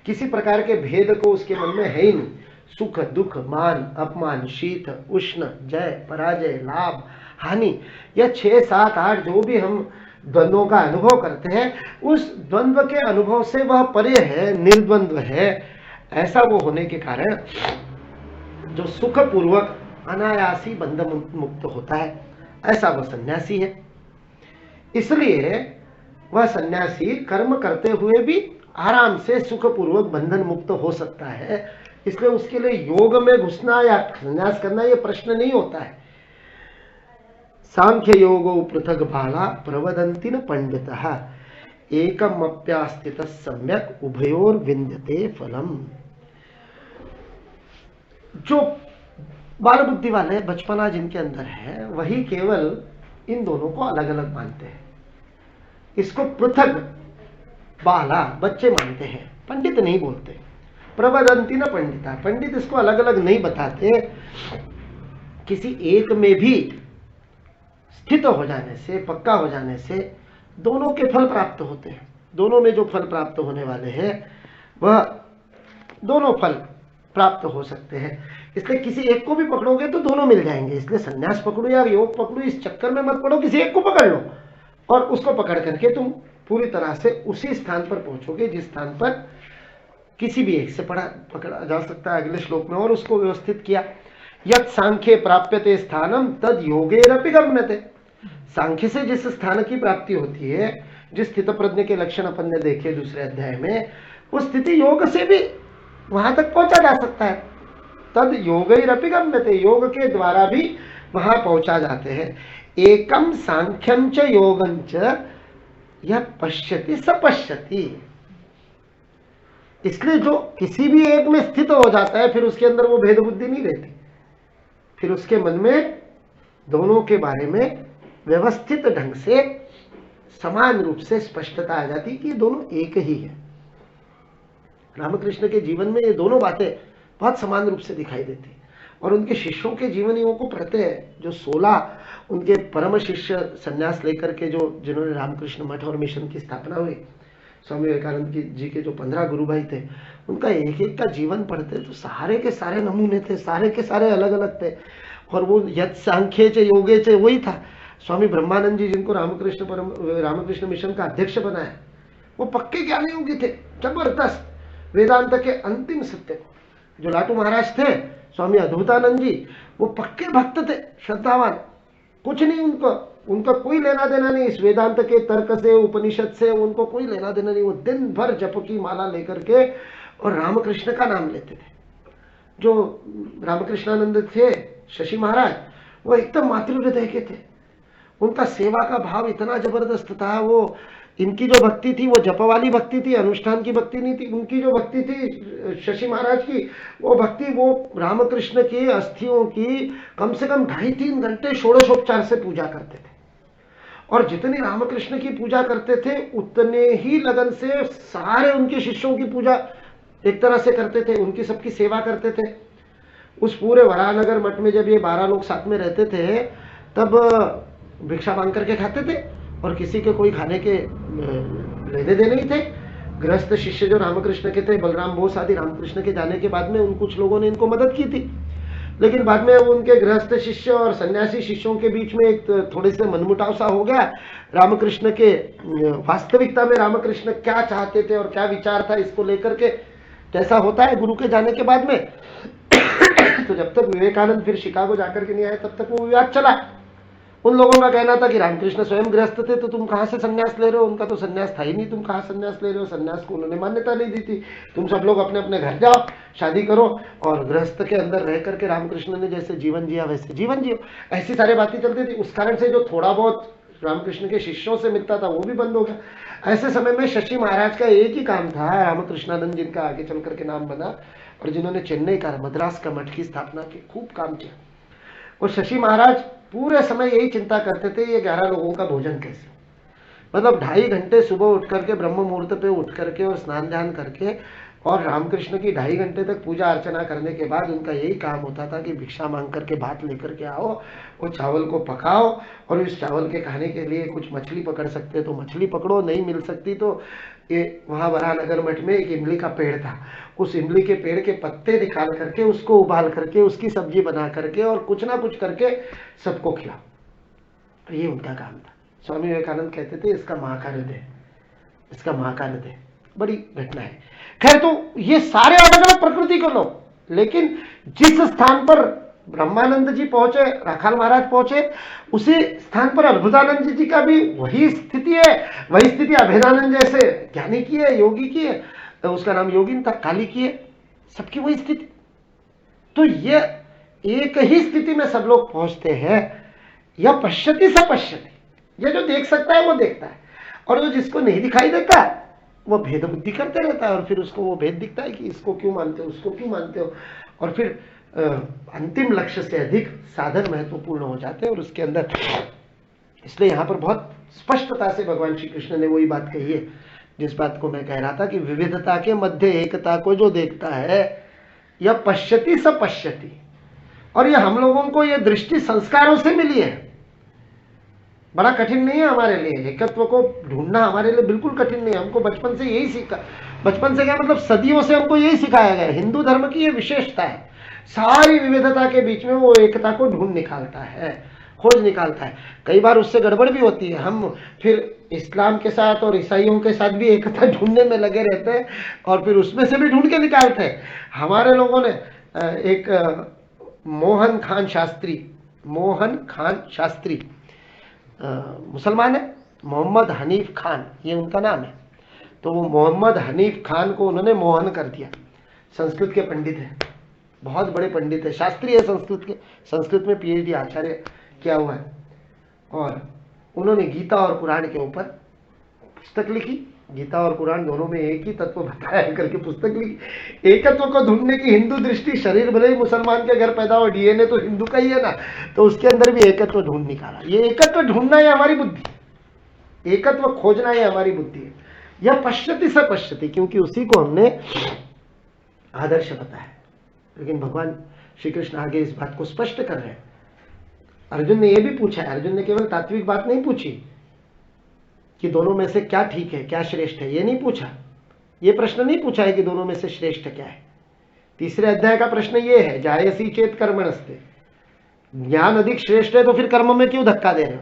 किसी प्रकार के भेद को उसके मन में है ही नहीं। सुख दुख, मान अपमान, शीत उष्ण, जय पराजय, लाभ हानि, यह 6 7 8 जो भी हम द्वंद्वों का अनुभव करते हैं, उस द्वंद्व के अनुभव से वह परे है, निर्द्वंद्व है। ऐसा वो होने के कारण जो सुख पूर्वक अनायासी बंध मुक्त होता है, ऐसा वह सन्यासी है। इसलिए वह सन्यासी कर्म करते हुए भी आराम से सुखपूर्वक बंधन मुक्त हो सकता है। इसलिए उसके लिए योग में घुसना या संन्यास करना यह प्रश्न नहीं होता है। सांख्य योगो पृथक बाला प्रवदंति न पंडितः एकम अप्यास्थित सम्यक उभयोर विंद्यते फलम। जो बाल बुद्धि वाले बचपना जिनके अंदर है, वही केवल इन दोनों को अलग अलग मानते हैं। इसको पृथक बाला बच्चे मानते हैं, पंडित नहीं बोलते। प्रवदंति न पंडिता, पंडित इसको अलग अलग नहीं बताते। किसी एक में भी स्थित हो जाने से, पक्का हो जाने से दोनों के फल प्राप्त होते हैं। दोनों में जो फल प्राप्त होने वाले हैं वह दोनों फल प्राप्त हो सकते हैं। इसलिए किसी एक को भी पकड़ोगे तो दोनों मिल जाएंगे। इसलिए सन्यास पकड़ो या योग पकड़ो, इस चक्कर में मत पड़ो। किसी एक को पकड़ लो और उसको पकड़ करके तुम पूरी तरह से उसी स्थान पर पहुंचोगे जिस स्थान पर किसी भी एक से पकड़ा जा सकता है। अगले श्लोक में और उसको व्यवस्थित किया, यत् सांख्ये प्राप्यते स्थानम तद योगेरपि गम्यते। सांख्य से जिस स्थान की प्राप्ति होती है, जिस स्थित प्रज्ञ के लक्षण अपन ने देखे दूसरे अध्याय में, उस स्थिति योग से भी वहां तक पहुंचा जा सकता है। तद योगैरपि गम्यते, योग के द्वारा भी वहां पहुंचा जाते हैं। एकम सांख्यम च योगं च यह पश्यति स पश्यति। इसलिए जो किसी भी एक में स्थित हो जाता है, फिर उसके अंदर वो भेद बुद्धि नहीं रहती। फिर उसके मन में दोनों के बारे में व्यवस्थित ढंग से समान रूप से स्पष्टता आ जाती कि ये दोनों एक ही है। रामकृष्ण के जीवन में ये दोनों बातें बहुत समान रूप से दिखाई देती और उनके शिष्यों के जीवनियों को पढ़ते हैं। जो 16 उनके परम शिष्य सन्यास लेकर के जो जिन्होंने रामकृष्ण मठ और मिशन की स्थापना हुई, स्वामी विवेकानंद जी के जो 15 गुरु भाई थे, उनका एक एक का जीवन पढ़ते तो सारे के सारे नमूने थे, सारे के सारे अलग अलग थे। और वो यत् सांख्ये च योगे च वही था। स्वामी ब्रह्मानंद जी जिनको रामकृष्ण मिशन का अध्यक्ष बनाया, वो पक्के ज्ञानी योगी थे, जबरदस्त वेदांत के अंतिम सत्य को। जो लाटू महाराज थे स्वामी अद्भुतानंद जी, वो पक्के भक्त थे, श्रद्धावान, कुछ नहीं उनका कोई लेना देना नहीं इस वेदांत के तर्क से, उपनिषद से उनको कोई लेना देना नहीं। वो दिन भर जप की माला लेकर के और रामकृष्ण का नाम लेते थे। जो रामकृष्णानंद थे शशि महाराज, वो एकदम मातृ हृदय के थे। उनका सेवा का भाव इतना जबरदस्त था। वो इनकी जो भक्ति थी वो जप वाली भक्ति थी, अनुष्ठान की भक्ति नहीं थी। उनकी जो भक्ति थी शशि महाराज की, वो भक्ति वो रामकृष्ण की अस्थियों की कम से कम 2.5-3 घंटे षोडशोपचार से पूजा करते थे। और जितनी रामकृष्ण की पूजा करते थे उतने ही लगन से सारे उनके शिष्यों की पूजा एक तरह से करते थे, उनकी सबकी सेवा करते थे। उस पूरे वरानगर मठ में जब ये 12 लोग साथ में रहते थे, तब भिक्षा मांग करके खाते थे और किसी के कोई खाने के लेने देने नहीं थे। गृहस्थ शिष्य जो रामकृष्ण के थे, बलराम बोस आदि, रामकृष्ण के जाने के बाद में उन कुछ लोगों ने इनको मदद की थी, लेकिन बाद में उनके गृहस्थ शिष्य और सन्यासी शिष्यों के बीच में एक थोड़े से मनमुटाव सा हो गया। रामकृष्ण के वास्तविकता में रामकृष्ण क्या चाहते थे और क्या विचार था इसको लेकर के, कैसा होता है गुरु के जाने के बाद में। तो जब तक विवेकानंद फिर शिकागो जाकर के नहीं आए तब तक वो विवाद चला। उन लोगों का कहना था कि रामकृष्ण स्वयं गृहस्थ थे तो तुम कहां से सन्यास ले रहे हो, उनका तो सन्यास था ही नहीं, तुम कहां सन्यास ले रहे हो, सन्यास को उन्होंने मान्यता नहीं दी थी, तुम सब लोग अपने अपने घर जाओ, शादी करो और गृहस्थ के अंदर रह करके रामकृष्ण ने जैसे जीवन जिया वैसे जीवन जियो। ऐसी सारी बातें चलती थी। उस कारण से जो थोड़ा बहुत रामकृष्ण के शिष्यों से मिलता था वो भी बंद हो गया। ऐसे समय में शशि महाराज का एक ही काम था, रामकृष्णानंद जिनका आगे चल करके नाम बना और जिन्होंने चेन्नई का मद्रास का मठ की स्थापना की, खूब काम किया। और शशि महाराज पूरे समय यही चिंता करते थे, ये 11 लोगों का भोजन कैसे। मतलब 2.5 घंटे सुबह उठ करके, ब्रह्म मुहूर्त पे उठ करके और स्नान ध्यान करके और रामकृष्ण की 2.5 घंटे तक पूजा अर्चना करने के बाद उनका यही काम होता था कि भिक्षा मांग करके भात लेकर के आओ, वो चावल को पकाओ और इस चावल के खाने के लिए कुछ मछली पकड़ सकते तो मछली पकड़ो, नहीं मिल सकती तो ये वहाँ वरानगर मठ में एक इमली का पेड़ था, उस इमली के पेड़ के पत्ते निकाल करके उसको उबाल करके उसकी सब्जी बना करके और कुछ ना कुछ करके सबको खिलाओ। तो ये उनका काम था। स्वामी विवेकानंद कहते थे इसका महाकार्य दे, इसका महाकार्य दे। बड़ी घटना है। खैर, तो ये सारे अलग अलग प्रकृति को लो, लेकिन जिस स्थान पर ब्रह्मानंद जी पहुंचे, राखाल महाराज पहुंचे, उसी स्थान पर अद्भुतानंद जी का भी वही स्थिति है। वही स्थिति अभेदानंद जैसे ज्ञानी की है, योगी की है, तो उसका नाम योगिन था, काली की है, सबकी वही स्थिति। तो ये एक ही स्थिति में सब लोग पहुंचते हैं। यह पश्यति स पश्यति, ये जो देख सकता है वो देखता है, और जो जिसको नहीं दिखाई देता वो भेद बुद्धि करते रहता है, और फिर उसको वो भेद दिखता है कि इसको क्यों मानते हो, उसको क्यों मानते हो, और फिर अंतिम लक्ष्य से अधिक साधन महत्वपूर्ण हो जाते हैं और उसके अंदर। इसलिए यहाँ पर बहुत स्पष्टता से भगवान श्री कृष्ण ने वही बात कही है जिस बात को मैं कह रहा था कि विविधता के मध्य एकता को जो देखता है यह पश्यति स पश्यति। और ये हम लोगों को ये दृष्टि संस्कारों से मिली है, बड़ा कठिन नहीं है हमारे लिए। एकत्व को ढूंढना हमारे लिए बिल्कुल कठिन नहीं है। हमको बचपन से यही सीखा, बचपन से क्या मतलब सदियों से हमको यही सिखाया गया है। हिंदू धर्म की ये विशेषता है, सारी विविधता के बीच में वो एकता को ढूंढ निकालता है, खोज निकालता है। कई बार उससे गड़बड़ भी होती है, हम फिर इस्लाम के साथ और ईसाइयों के साथ भी एकता ढूंढने में लगे रहते हैं और फिर उसमें से भी ढूंढ के निकालते हैं। हमारे लोगों ने एक मोहन खान शास्त्री मुसलमान है, मोहम्मद हनीफ खान ये उनका नाम है। तो वो मोहम्मद हनीफ खान को उन्होंने मोहन कर दिया। संस्कृत के पंडित है, बहुत बड़े पंडित है, शास्त्री है संस्कृत के, संस्कृत में PhD आचार्य किया हुआ है। और उन्होंने गीता और कुरान के ऊपर पुस्तक लिखी। गीता और कुरान दोनों में एक ही तत्व बताया करके पुस्तक लिखी। एकत्व को ढूंढने की हिंदू दृष्टि, शरीर भले ही मुसलमान के घर पैदा हो, DNA तो हिंदू का ही है ना, तो उसके अंदर भी एकत्व ढूंढ निकाला। ये एकत्व ढूंढना है हमारी बुद्धि, एकत्व खोजना है हमारी बुद्धि है। यह पश्यति स पश्यति, क्योंकि उसी को हमने आदर्श बताया। लेकिन भगवान श्री कृष्ण आगे इस बात को स्पष्ट कर रहे हैं। अर्जुन ने यह भी पूछा है, अर्जुन ने केवल तात्विक बात नहीं पूछी कि दोनों में से क्या ठीक है, क्या श्रेष्ठ है, ये नहीं पूछा। ये प्रश्न नहीं पूछा है कि दोनों में से श्रेष्ठ क्या है। 3रे अध्याय का प्रश्न ये है, जायसी चेत कर्मणस्ते, ज्ञान अधिक श्रेष्ठ है तो फिर कर्म में क्यों धक्का दे रहे हो।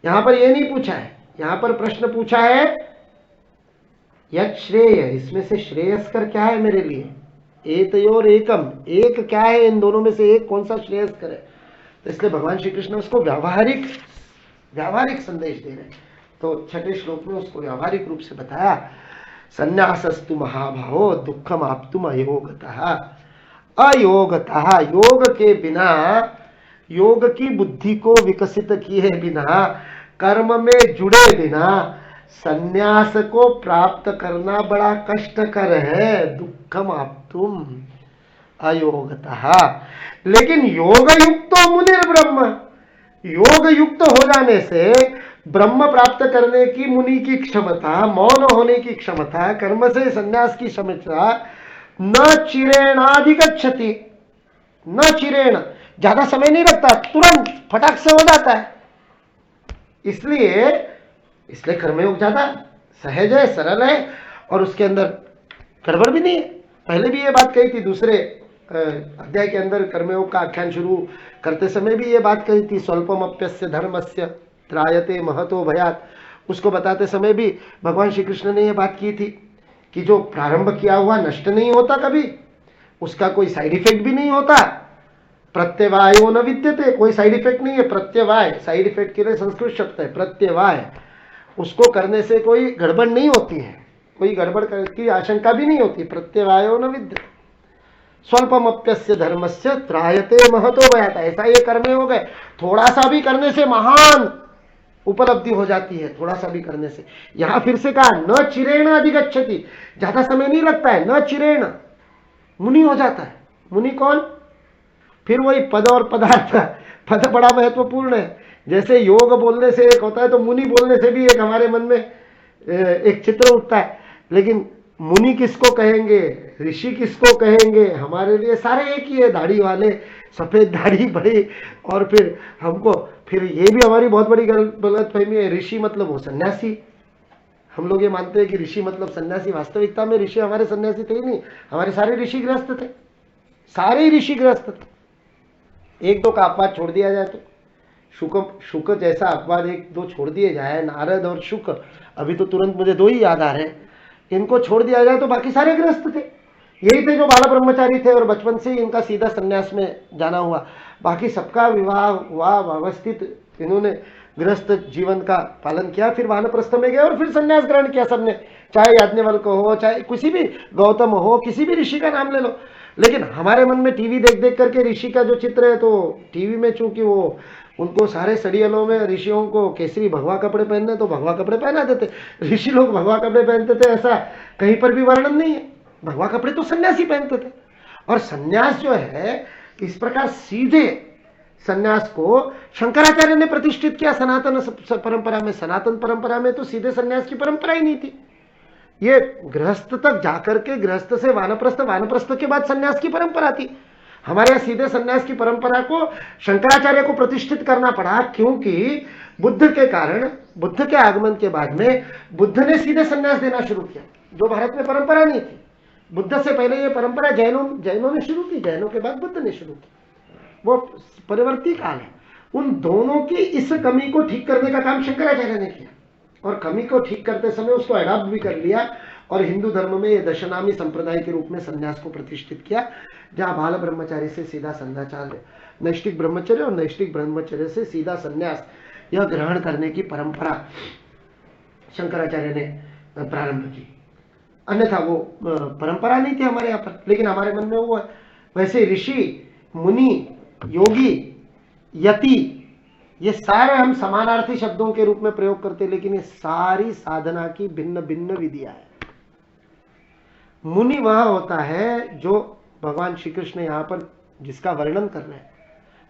यहां पर ये नहीं पूछा है, यहां पर प्रश्न पूछा है यत् श्रेय, इसमें से श्रेयस्कर क्या है मेरे लिए। एतयोर एकम, एक क्या है इन दोनों में से एक कौन सा श्रेयस्कर है। तो इसलिए भगवान श्री कृष्ण उसको व्यावहारिक संदेश दे रहे हैं। तो 6ठे श्लोक में उसको व्यावहारिक रूप से बताया, संन्यासस्तु महाभावो दुखम आप्तुम अयोगतः। अयोगतः, योग के बिना, योग की बुद्धि को विकसित किए बिना, कर्म में जुड़े बिना संन्यास को प्राप्त करना बड़ा कष्टकर है। दुखम आप्तुम अयोगतः। लेकिन योग युक्तो मुनिर ब्रह्म, योग युक्त हो जाने से ब्रह्म प्राप्त करने की मुनि की क्षमता, मौन होने की क्षमता, कर्म से संन्यास की क्षमता न चिरेणाधिगच्छति, न चिरेण, ज्यादा समय नहीं लगता, तुरंत फटाक से हो जाता है। इसलिए कर्मयोग ज्यादा सहज है, सरल है और उसके अंदर गड़बड़ भी नहीं है। पहले भी ये बात कही थी, 2रे अध्याय के अंदर कर्मयोग का आख्यान शुरू करते समय भी ये बात कही थी, स्वल्पमप्यस्य धर्मस्य त्रायते महतो भयात। उसको बताते समय भी भगवान श्री कृष्ण ने यह बात की थी कि जो प्रारंभ किया हुआ नष्ट नहीं होता कभी, उसका कोई साइड इफेक्ट भी नहीं होता। प्रत्यवायो न विद्यते, कोई साइड इफेक्ट नहीं है। प्रत्यवाय, साइड इफेक्ट के लिए संस्कृत शब्द है प्रत्यवाय, उसको करने से कोई गड़बड़ नहीं होती है, कोई गड़बड़ की आशंका भी नहीं होती। प्रत्यवायो न विद्यते स्वल्पमप्यस्य धर्मस्य त्रायते महतो भयात। ऐसा ये कर्मयोग है, थोड़ा सा भी करने से महान उपलब्धि हो जाती है, थोड़ा सा भी करने से। यहां फिर से कहा न चिरेण अधिगच्छति, ज्यादा समय नहीं लगता है, न चिरेण, मुनि हो जाता है। मुनि कौन, फिर वही पद और पदार्थ, पद बड़ा महत्वपूर्ण है। जैसे योग बोलने से एक होता है, तो मुनि बोलने से भी एक हमारे मन में एक चित्र उठता है। लेकिन मुनि किसको कहेंगे, ऋषि किसको कहेंगे, हमारे लिए सारे एक ही है। दाढ़ी वाले, सफेद दाढ़ी बड़ी, और फिर हमको फिर ये भी हमारी बहुत बड़ी गलतफहमी है, ऋषि मतलब वो सन्यासी। हम लोग ये मानते हैं कि ऋषि मतलब सन्यासी। वास्तविकता में ऋषि हमारे सन्यासी थे ही नहीं, हमारे सारे ऋषि ग्रस्त थे, सारे ऋषि ग्रस्त थे। एक दो का अपवाद छोड़ दिया जाए तो शुक जैसा अपवाद एक दो छोड़ दिए जाए, नारद और शुक, अभी तो तुरंत मुझे दो ही याद आ रहे हैं, इनको छोड़ दिया जाए तो बाकी सारे ग्रस्त थे। यही थे जो बाल ब्रह्मचारी थे और बचपन से ही इनका सीधा संन्यास में जाना हुआ। बाकी सबका विवाह हुआ, व्यवस्थित इन्होंने गृहस्थ जीवन का पालन किया, फिर वानप्रस्थ में गए और फिर संन्यास ग्रहण किया सबने। चाहे याज्ञवल्क हो, चाहे किसी भी गौतम हो, किसी भी ऋषि का नाम ले लो। लेकिन हमारे मन में टीवी देख देख करके ऋषि का जो चित्र है, तो टीवी में चूंकि वो उनको सारे सड़ियलों में ऋषियों को केसरी भगवा कपड़े पहनने, तो भगवा कपड़े पहना देते। ऋषि लोग भगवा कपड़े पहनते थे ऐसा कहीं पर भी वर्णन नहीं है। भगवा कपड़े तो सन्यासी पहनते थे। और सन्यास जो है, इस प्रकार सीधे सन्यास को शंकराचार्य ने प्रतिष्ठित किया सनातन परंपरा में। सनातन परंपरा में तो सीधे सन्यास की परंपरा ही नहीं थी। ये गृहस्थ तक जाकर के, गृहस्थ से वानप्रस्थ, वानप्रस्थ के बाद सन्यास की परंपरा थी। हमारे यहाँ सीधे सन्यास की परंपरा को शंकराचार्य को प्रतिष्ठित करना पड़ा, क्योंकि बुद्ध के कारण, बुद्ध के आगमन के बाद में बुद्ध ने सीधे सन्यास देना शुरू किया, जो भारत में परंपरा नहीं थी। बुद्ध से पहले ये परंपरा जैनों ने शुरू की, जैनों के बाद बुद्ध ने शुरू की। वो परिवर्ती काल है। उन दोनों की इस कमी को ठीक करने का काम शंकराचार्य ने किया, और कमी को ठीक करते समय उसको अडॉप्ट भी कर लिया, और हिंदू धर्म में ये दशनामी संप्रदाय के रूप में संन्यास को प्रतिष्ठित किया, जहां बाल ब्रह्मचारी से सीधा सदाचार, नैष्ठिक ब्रह्मचर्य और नैष्ठिक ब्रह्मचर्य से सीधा संन्यास, यह ग्रहण करने की परंपरा शंकराचार्य ने प्रारंभ की। अन्यथा वो परंपरा नहीं थी हमारे यहाँ पर, लेकिन हमारे मन में वो है। वैसे ऋषि, मुनि, योगी, यति, ये सारे हम समानार्थी शब्दों के रूप में प्रयोग करते, लेकिन ये सारी साधना की भिन्न भिन्न विधियां है। मुनि वह होता है जो भगवान श्री कृष्ण यहां पर जिसका वर्णन कर रहे हैं,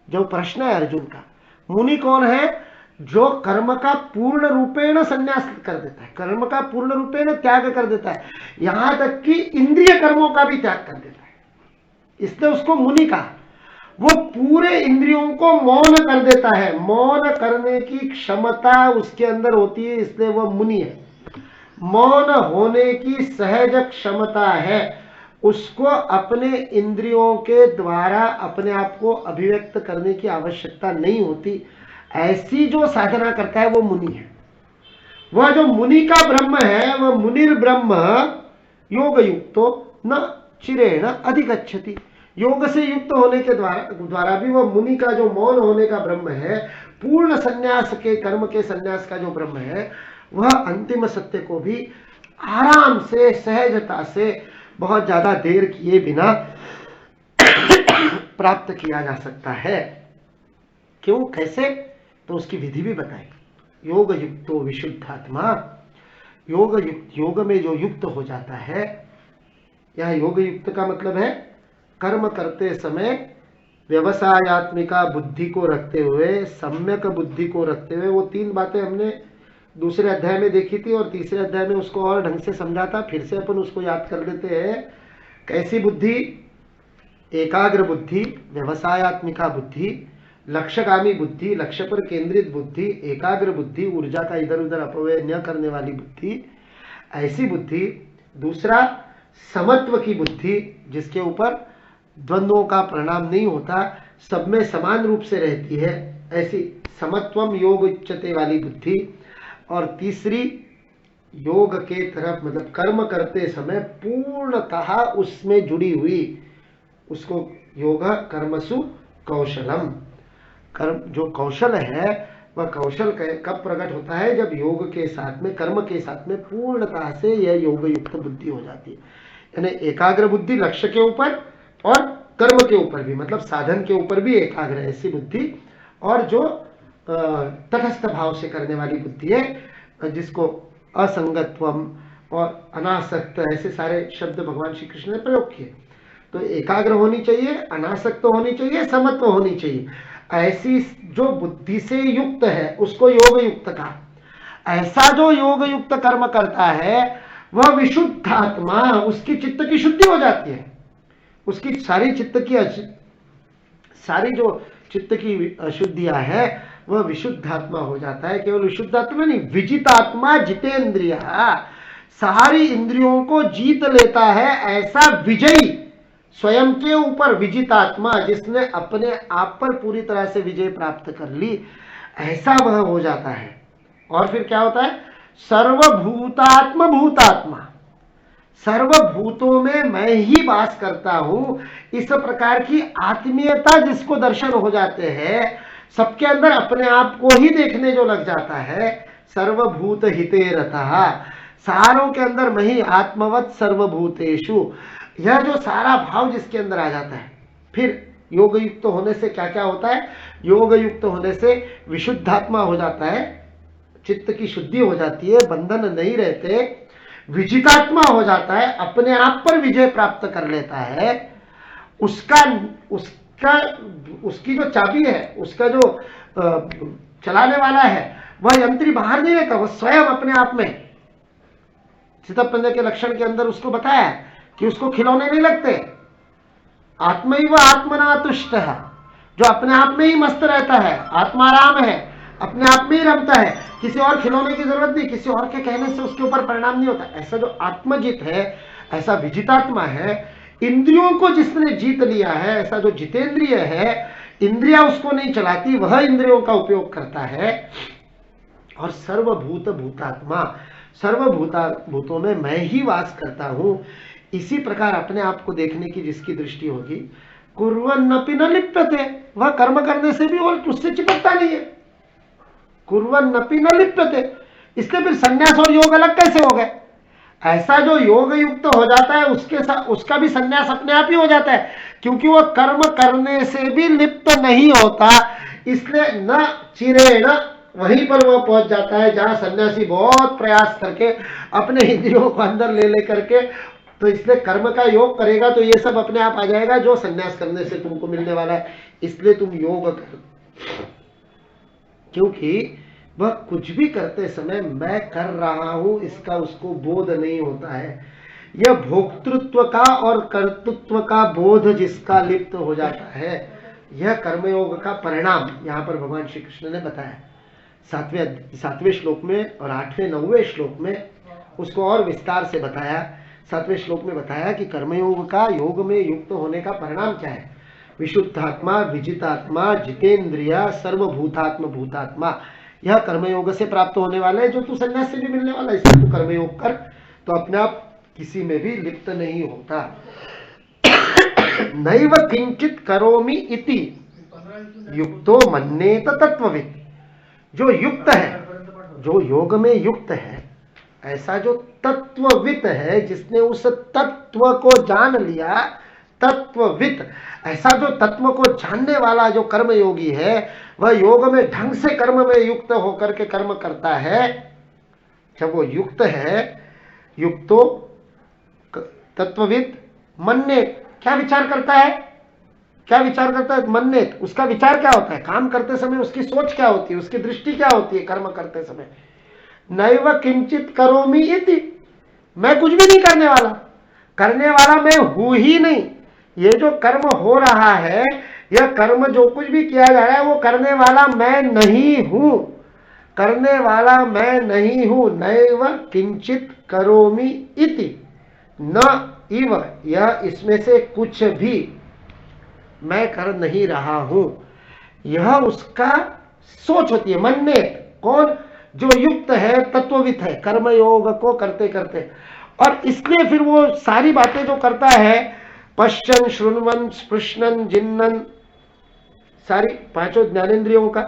जो प्रश्न है अर्जुन का। मुनि कौन है? जो कर्म का पूर्ण रूपेण संन्यास कर देता है, कर्म का पूर्ण रूपेण त्याग कर देता है, यहां तक कि इंद्रिय कर्मों का भी त्याग कर देता है, इसलिए उसको मुनि कहा। वो पूरे इंद्रियों को मौन कर देता है, मौन करने की क्षमता उसके अंदर होती है, इसलिए वह मुनि है। मौन होने की सहज क्षमता है, उसको अपने इंद्रियों के द्वारा अपने आप को अभिव्यक्त करने की आवश्यकता नहीं होती। ऐसी जो साधना करता है वो मुनि है। वह जो मुनि का ब्रह्म है, वह मुनिर ब्रह्म योग युक्तो न चिरेण अधिगच्छति। योग से युक्त होने के द्वारा भी वह मुनि का जो मौन होने का ब्रह्म है, पूर्ण संन्यास के कर्म के संन्यास का जो ब्रह्म है, वह अंतिम सत्य को भी आराम से, सहजता से, बहुत ज्यादा देर किए बिना प्राप्त किया जा सकता है। क्यों, कैसे? तो उसकी विधि भी बताई। योग युक्तो विशुद्धात्मा, योग में जो युक्त हो जाता है, यह योग युक्त का मतलब है कर्म करते समय व्यवसायत्मिका बुद्धि को रखते हुए, सम्यक बुद्धि को रखते हुए। वो तीन बातें हमने दूसरे अध्याय में देखी थी और तीसरे अध्याय में उसको और ढंग से समझा था। फिर से अपन उसको याद कर लेते हैं। कैसी बुद्धि? एकाग्र बुद्धि, व्यवसायत्मिका बुद्धि, लक्ष्यगामी बुद्धि, लक्ष्य पर केंद्रित बुद्धि, एकाग्र बुद्धि, ऊर्जा का इधर उधर अपव्यय न करने वाली बुद्धि, ऐसी बुद्धि। दूसरा, समत्व की बुद्धि, जिसके ऊपर द्वंद्वों का परिणाम नहीं होता, सब में समान रूप से रहती है, ऐसी समत्वम योग उच्चते वाली बुद्धि। और तीसरी, योग के तरफ, मतलब कर्म करते समय पूर्णतः उसमें जुड़ी हुई, उसको योग कर्मसु कौशलम। कर्म जो कौशल है, वह कौशल कब प्रकट होता है? जब योग के साथ में, कर्म के साथ में पूर्णतः से यह योग युक्त बुद्धि हो जाती है। यानी एकाग्र बुद्धि लक्ष्य के ऊपर और कर्म के ऊपर भी, मतलब साधन के ऊपर भी एकाग्र, ऐसी बुद्धि। और जो तटस्थ भाव से करने वाली बुद्धि है, जिसको असंगत्वम और अनासक्त, ऐसे सारे शब्द भगवान श्री कृष्ण ने प्रयोग किए। तो एकाग्र होनी चाहिए, अनासक्त होनी चाहिए, समत्व होनी चाहिए। ऐसी जो बुद्धि से युक्त है उसको योग युक्त कहा। ऐसा जो योग युक्त कर्म करता है वह विशुद्ध आत्मा, उसकी चित्त की शुद्धि हो जाती है, उसकी सारी जो चित्त की अशुद्धियां है वह विशुद्ध आत्मा हो जाता है। केवल विशुद्ध आत्मा नहीं, विजित आत्मा जितेंद्रिय, सारी इंद्रियों को जीत लेता है ऐसा विजयी, स्वयं के ऊपर विजित आत्मा, जिसने अपने आप पर पूरी तरह से विजय प्राप्त कर ली, ऐसा वह हो जाता है। और फिर क्या होता है? सर्वभूतात्म भूतात्मा, सर्वभूतों में मैं ही वास करता हूं, इस प्रकार की आत्मीयता जिसको दर्शन हो जाते हैं, सबके अंदर अपने आप को ही देखने जो लग जाता है, सर्वभूत हिते रतः, सारों के अंदर मैं ही आत्मवत सर्वभूतेषु, यह जो सारा भाव जिसके अंदर आ जाता है। फिर योग युक्त होने से क्या क्या होता है? योग युक्त होने से विशुद्ध आत्मा हो जाता है, चित्त की शुद्धि हो जाती है, बंधन नहीं रहते, विजितात्मा हो जाता है, अपने आप पर विजय प्राप्त कर लेता है। उसकी जो चाबी है, उसका जो चलाने वाला है, वह यंत्री बाहर नहीं रहता, वह स्वयं अपने आप में। चित्तप्रज्ञ के लक्षण के अंदर उसको बताया कि उसको खिलौने नहीं लगते, आत्मैव आत्मना तुष्ट, जो अपने आप में ही मस्त रहता है, आत्माराम है, अपने आप में ही रमता है, किसी और खिलौने की जरूरत नहीं, किसी और के कहने से उसके ऊपर परिणाम नहीं होता। ऐसा जो आत्मजित है, ऐसा विजितात्मा है, इंद्रियों को जिसने जीत लिया है, ऐसा जो जितेंद्रिय है, इंद्रिया उसको नहीं चलाती, वह इंद्रियों का उपयोग करता है। और सर्वभूत भूतात्मा, सर्वभूतों में मैं ही वास करता हूं, इसी प्रकार अपने आप को देखने की जिसकी दृष्टि होगी, कुर्वन्नपि न लिप्यते, वह कर्म करने से भी और उससे चिपकता नहीं है, कुर्वन्नपि न लिप्यते। इसलिए फिर संन्यास और योग अलग कैसे हो गए? ऐसा जो योग युक्त हो जाता है उसके साथ उसका भी संन्यास अपने आप ही हो जाता है, क्योंकि वह कर्म करने से भी लिप्त नहीं होता, इसलिए न चिरेण वहीं पर वह पहुंच जाता है जहां सन्यासी बहुत प्रयास करके अपने इंद्रियों को अंदर ले लेकर के, तो इसलिए कर्म का योग करेगा तो ये सब अपने आप आ जाएगा जो सन्यास करने से तुमको मिलने वाला है। इसलिए तुम योग कर, क्योंकि वह कुछ भी करते समय मैं कर रहा हूं इसका उसको बोध नहीं होता है। यह भोक्तृत्व का और कर्तृत्व का बोध जिसका लिप्त हो जाता है, यह कर्मयोग का परिणाम यहां पर भगवान श्री कृष्ण ने बताया। 7वें श्लोक में और 8वें 9वें श्लोक में उसको और विस्तार से बताया। 7वें श्लोक में बताया कि कर्मयोग का योग में युक्त होने का परिणाम क्या है। विशुद्धात्मा, विजितात्मा, जितेंद्रिय, सर्वभूतात्म भूतात्मा, यह कर्मयोग से प्राप्त होने वाला है, जो तू संन्यास से भी मिलने वाला है। इसलिए तू कर्मयोग कर तो अपने आप किसी में भी लिप्त नहीं होता। नैव किंचित करोमि इति युक्तो मन्येत तत्ववित्, जो युक्त है, जो योग में युक्त है, ऐसा जो तत्ववित् है, जिसने उस तत्व को जान लिया, तत्ववित्, ऐसा जो तत्व को जानने वाला जो कर्मयोगी है, वह योग में ढंग से कर्म में युक्त होकर के कर्म करता है। जब वो युक्त है, युक्तो तत्ववित् मन्येत, क्या विचार करता है? क्या विचार करता है? मन्येत, उसका विचार क्या होता है? काम करते समय उसकी सोच क्या होती है, उसकी दृष्टि क्या होती है कर्म करते समय? नैव किंचित करोमि इति, मैं कुछ भी नहीं करने वाला, करने वाला मैं हूं ही नहीं। ये जो कर्म हो रहा है, यह कर्म जो कुछ भी किया जा रहा है, वो करने वाला मैं नहीं हूं, करने वाला मैं नहीं हूं। नैव किंचित करोमि इति, न इव, यह इसमें से कुछ भी मैं कर नहीं रहा हूं, यह उसका सोच होती है। मन में कौन? जो युक्त है, तत्ववित् है, कर्मयोग को करते करते। और इसलिए फिर वो सारी बातें जो करता है, पश्चन, श्रृण्वन, स्पृशनन, जिन्नन, सारी पांचों ज्ञानेंद्रियों का,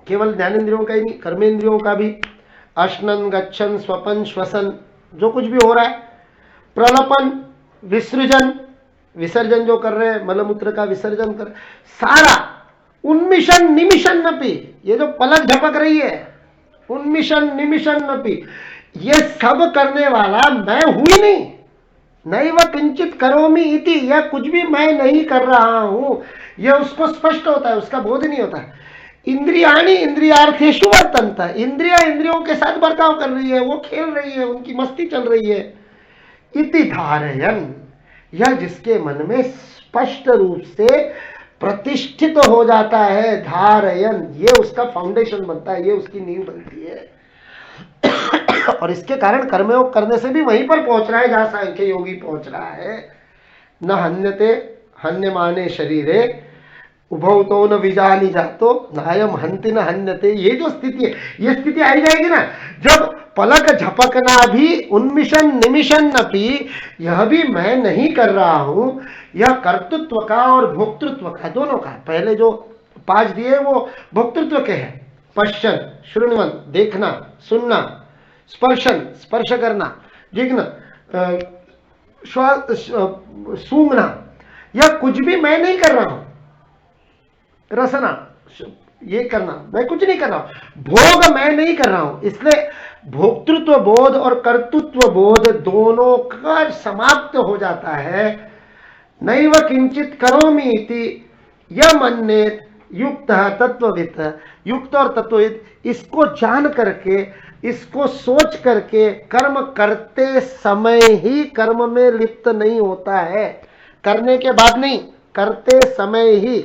केवल ज्ञानेंद्रियों का ही नहीं, कर्मेंद्रियों का भी, अश्नन, गच्छन, स्वपन, श्वसन, जो कुछ भी हो रहा है, प्रलपन, विसर्जन, विसर्जन जो कर रहे हैं, मलमूत्र का विसर्जन कर, सारा उन्मिशन निमिशन नपि, ये जो पलक झपक रही है, उन्मिशन निमिशन नपि, ये सब करने वाला मैं हूं ही नहीं। नैव किंचित करोमि इति, यह कुछ भी मैं नहीं कर रहा हूं, यह उसको स्पष्ट होता है, उसका बोध नहीं होता। इंद्रियाणि इंद्रियार्थेषु वर्तन्त, इंद्रिया इंद्रियों के साथ बर्ताव कर रही है, वो खेल रही है, उनकी मस्ती चल रही है। इति धारयन, यह जिसके मन में स्पष्ट रूप से प्रतिष्ठित हो जाता है, धारयन, ये उसका फाउंडेशन बनता है, ये उसकी नींव बनती है। और इसके कारण कर्मयोग करने से भी वहीं पर पहुंच रहा है जहां सांख्य योगी पहुंच रहा है। न हन्यते हन्यमाने शरीरे उभौ तो न विजानी जातो नायम हंति न हन्यते, ये जो स्थिति है, ये स्थिति आई जाएगी ना जब पलक झपकना भी उन्मिशन निमिशन अपि, यह भी मैं नहीं कर रहा हूं, यह कर्तृत्व का और भोक्तृत्व का, दोनों का। पहले जो 5 दिए वो भोक्तृत्व के हैं, पश्चन, श्रृण्वन, देखना, सुनना, स्पर्शन, स्पर्श करना, जिग्न, सूंघना, यह कुछ भी मैं नहीं कर रहा हूं। रसना, ये करना, मैं कुछ नहीं कर रहा हूं, भोग मैं नहीं कर रहा हूं। इसलिए भोक्तृत्व बोध और कर्तृत्व बोध दोनों का समाप्त हो जाता है। नैव किंचित करोमि इति यह मन्येत युक्त तत्वविद, युक्त और तत्वविद इसको जान करके, इसको सोच करके कर्म करते समय ही कर्म में लिप्त नहीं होता है, करने के बाद नहीं, करते समय ही।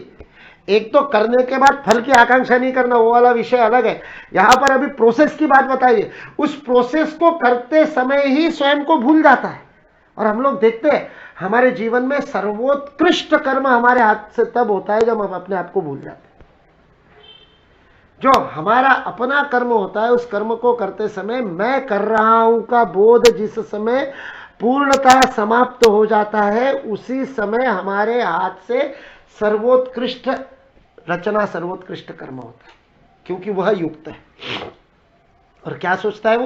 एक तो करने के बाद फल की आकांक्षा नहीं करना, वो वाला विषय अलग है। यहां पर अभी प्रोसेस की बात बताइए, उस प्रोसेस को करते समय ही स्वयं को भूल जाता है। और हम लोग देखते हैं हमारे जीवन में सर्वोत्कृष्ट कर्म हमारे हाथ से तब होता है जब हम अपने आप को भूल जाते हैं। जो हमारा अपना कर्म होता है, उस कर्म को करते समय मैं कर रहा हूं का बोध जिस समय पूर्णतः समाप्त हो जाता है, उसी समय हमारे हाथ से सर्वोत्कृष्ट रचना, सर्वोत्कृष्ट कर्म होता है, क्योंकि वह युक्त है। और क्या सोचता है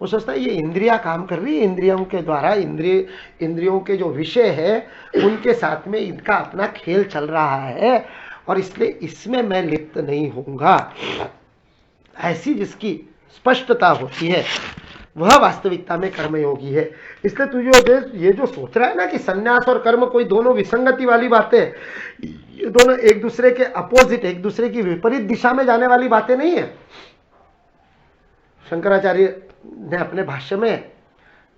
वो सोचता है ये इंद्रिया काम कर रही है, इंद्रियों के द्वारा, इंद्रियों के जो विषय है उनके साथ में इनका अपना खेल चल रहा है, और इसलिए इसमें मैं लिप्त नहीं होऊंगा। ऐसी जिसकी स्पष्टता होती है वह वास्तविकता में कर्मयोगी है। इसलिए तू ये जो सोच रहा है ना कि सन्यास और कर्म कोई दोनों विसंगति वाली बातें, ये दोनों एक दूसरे के अपोजिट, एक दूसरे की विपरीत दिशा में जाने वाली बातें नहीं है। शंकराचार्य ने अपने भाष्य में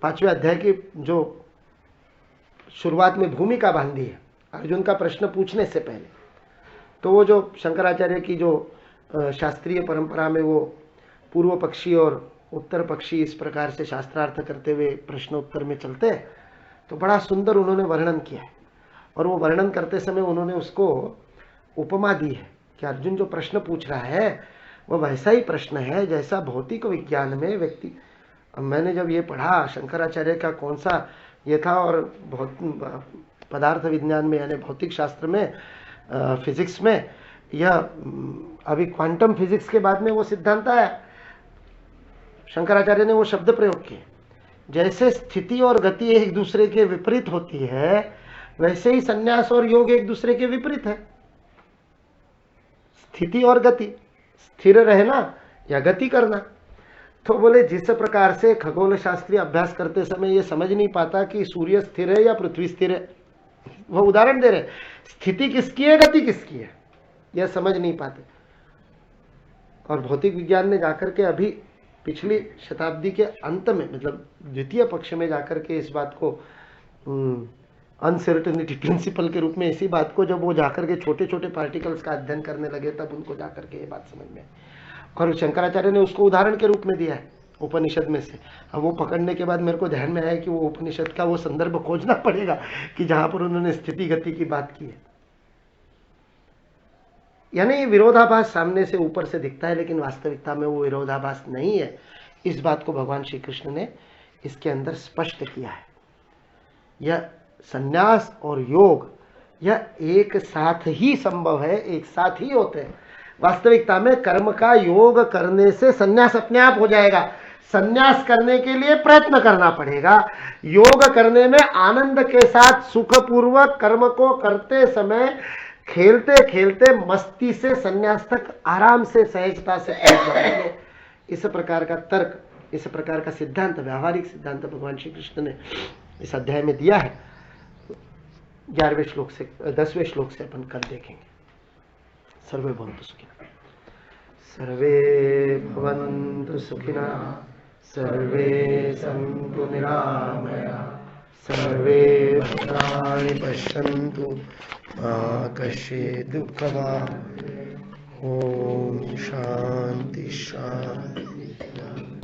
5वें अध्याय की जो शुरुआत में भूमिका बांधी है अर्जुन का प्रश्न पूछने से पहले, तो वो जो शंकराचार्य की जो शास्त्रीय परंपरा में वो पूर्व पक्षी और उत्तर पक्षी इस प्रकार से शास्त्रार्थ करते हुए प्रश्न उत्तर में चलते हैं, तो बड़ा सुंदर उन्होंने वर्णन किया है। और वो वर्णन करते समय उन्होंने उसको उपमा दी है कि अर्जुन जो प्रश्न पूछ रहा है वह वैसा ही प्रश्न है जैसा भौतिक विज्ञान में व्यक्ति, मैंने जब ये पढ़ा शंकराचार्य का कौन सा ये था, और पदार्थ विज्ञान में यानी भौतिक शास्त्र में, फिजिक्स में, यह अभी क्वांटम फिजिक्स के बाद में वो सिद्धांत आया, शंकराचार्य ने वो शब्द प्रयोग किए, जैसे स्थिति और गति एक दूसरे के विपरीत होती है, वैसे ही संन्यास और योग एक दूसरे के विपरीत है। स्थिति और गति, स्थिर रहना या गति करना। तो बोले जिस प्रकार से खगोल शास्त्रीय अभ्यास करते समय ये समझ नहीं पाता कि सूर्य स्थिर है या पृथ्वी स्थिर है, वह उदाहरण दे रहे, स्थिति किसकी है, गति किसकी है, यह समझ नहीं पाते। और भौतिक विज्ञान ने जाकर के अभी पिछली शताब्दी के अंत में, मतलब द्वितीय पक्ष में जाकर के इस बात को अनसर्टेनिटी प्रिंसिपल के रूप में, इसी बात को जब वो जाकर के छोटे छोटे पार्टिकल्स का अध्ययन करने लगे, तब उनको जाकर के ये बात समझ में। और शंकराचार्य ने उसको उदाहरण के रूप में दिया है उपनिषद में से। अब वो पकड़ने के बाद मेरे को ध्यान में आया कि वो उपनिषद का वो संदर्भ खोजना पड़ेगा कि जहां पर उन्होंने स्थिति गति की बात की है। यानी विरोधाभास सामने से ऊपर से दिखता है, लेकिन वास्तविकता में वो विरोधाभास नहीं है। इस बात को भगवान श्री कृष्ण ने इसके अंदर स्पष्ट किया है। यह संन्यास और योग यह एक साथ ही संभव है, एक साथ ही होते हैं। वास्तविकता में कर्म का योग करने से संन्यास अपने आप हो जाएगा। संन्यास करने के लिए प्रयत्न करना पड़ेगा। योग करने में आनंद के साथ सुखपूर्वक कर्म को करते समय खेलते खेलते मस्ती से संन्यास तक आराम से सहजता से पहुंच जाएंगे। इस प्रकार का तर्क, इस प्रकार का सिद्धांत, व्यावहारिक सिद्धांत भगवान श्री कृष्ण ने इस अध्याय में दिया है। 11वें श्लोक से 10वें श्लोक से अपन कल देखेंगे। सर्वे भवन्तु सुखिनः, सर्वे भवन्तु सुखिनः, सर्वे सन्तु निरामयाः, सर्वे भद्राणि पश्यन्तु मा कश्चित् दुःखभाग्। ओम शांति शांति।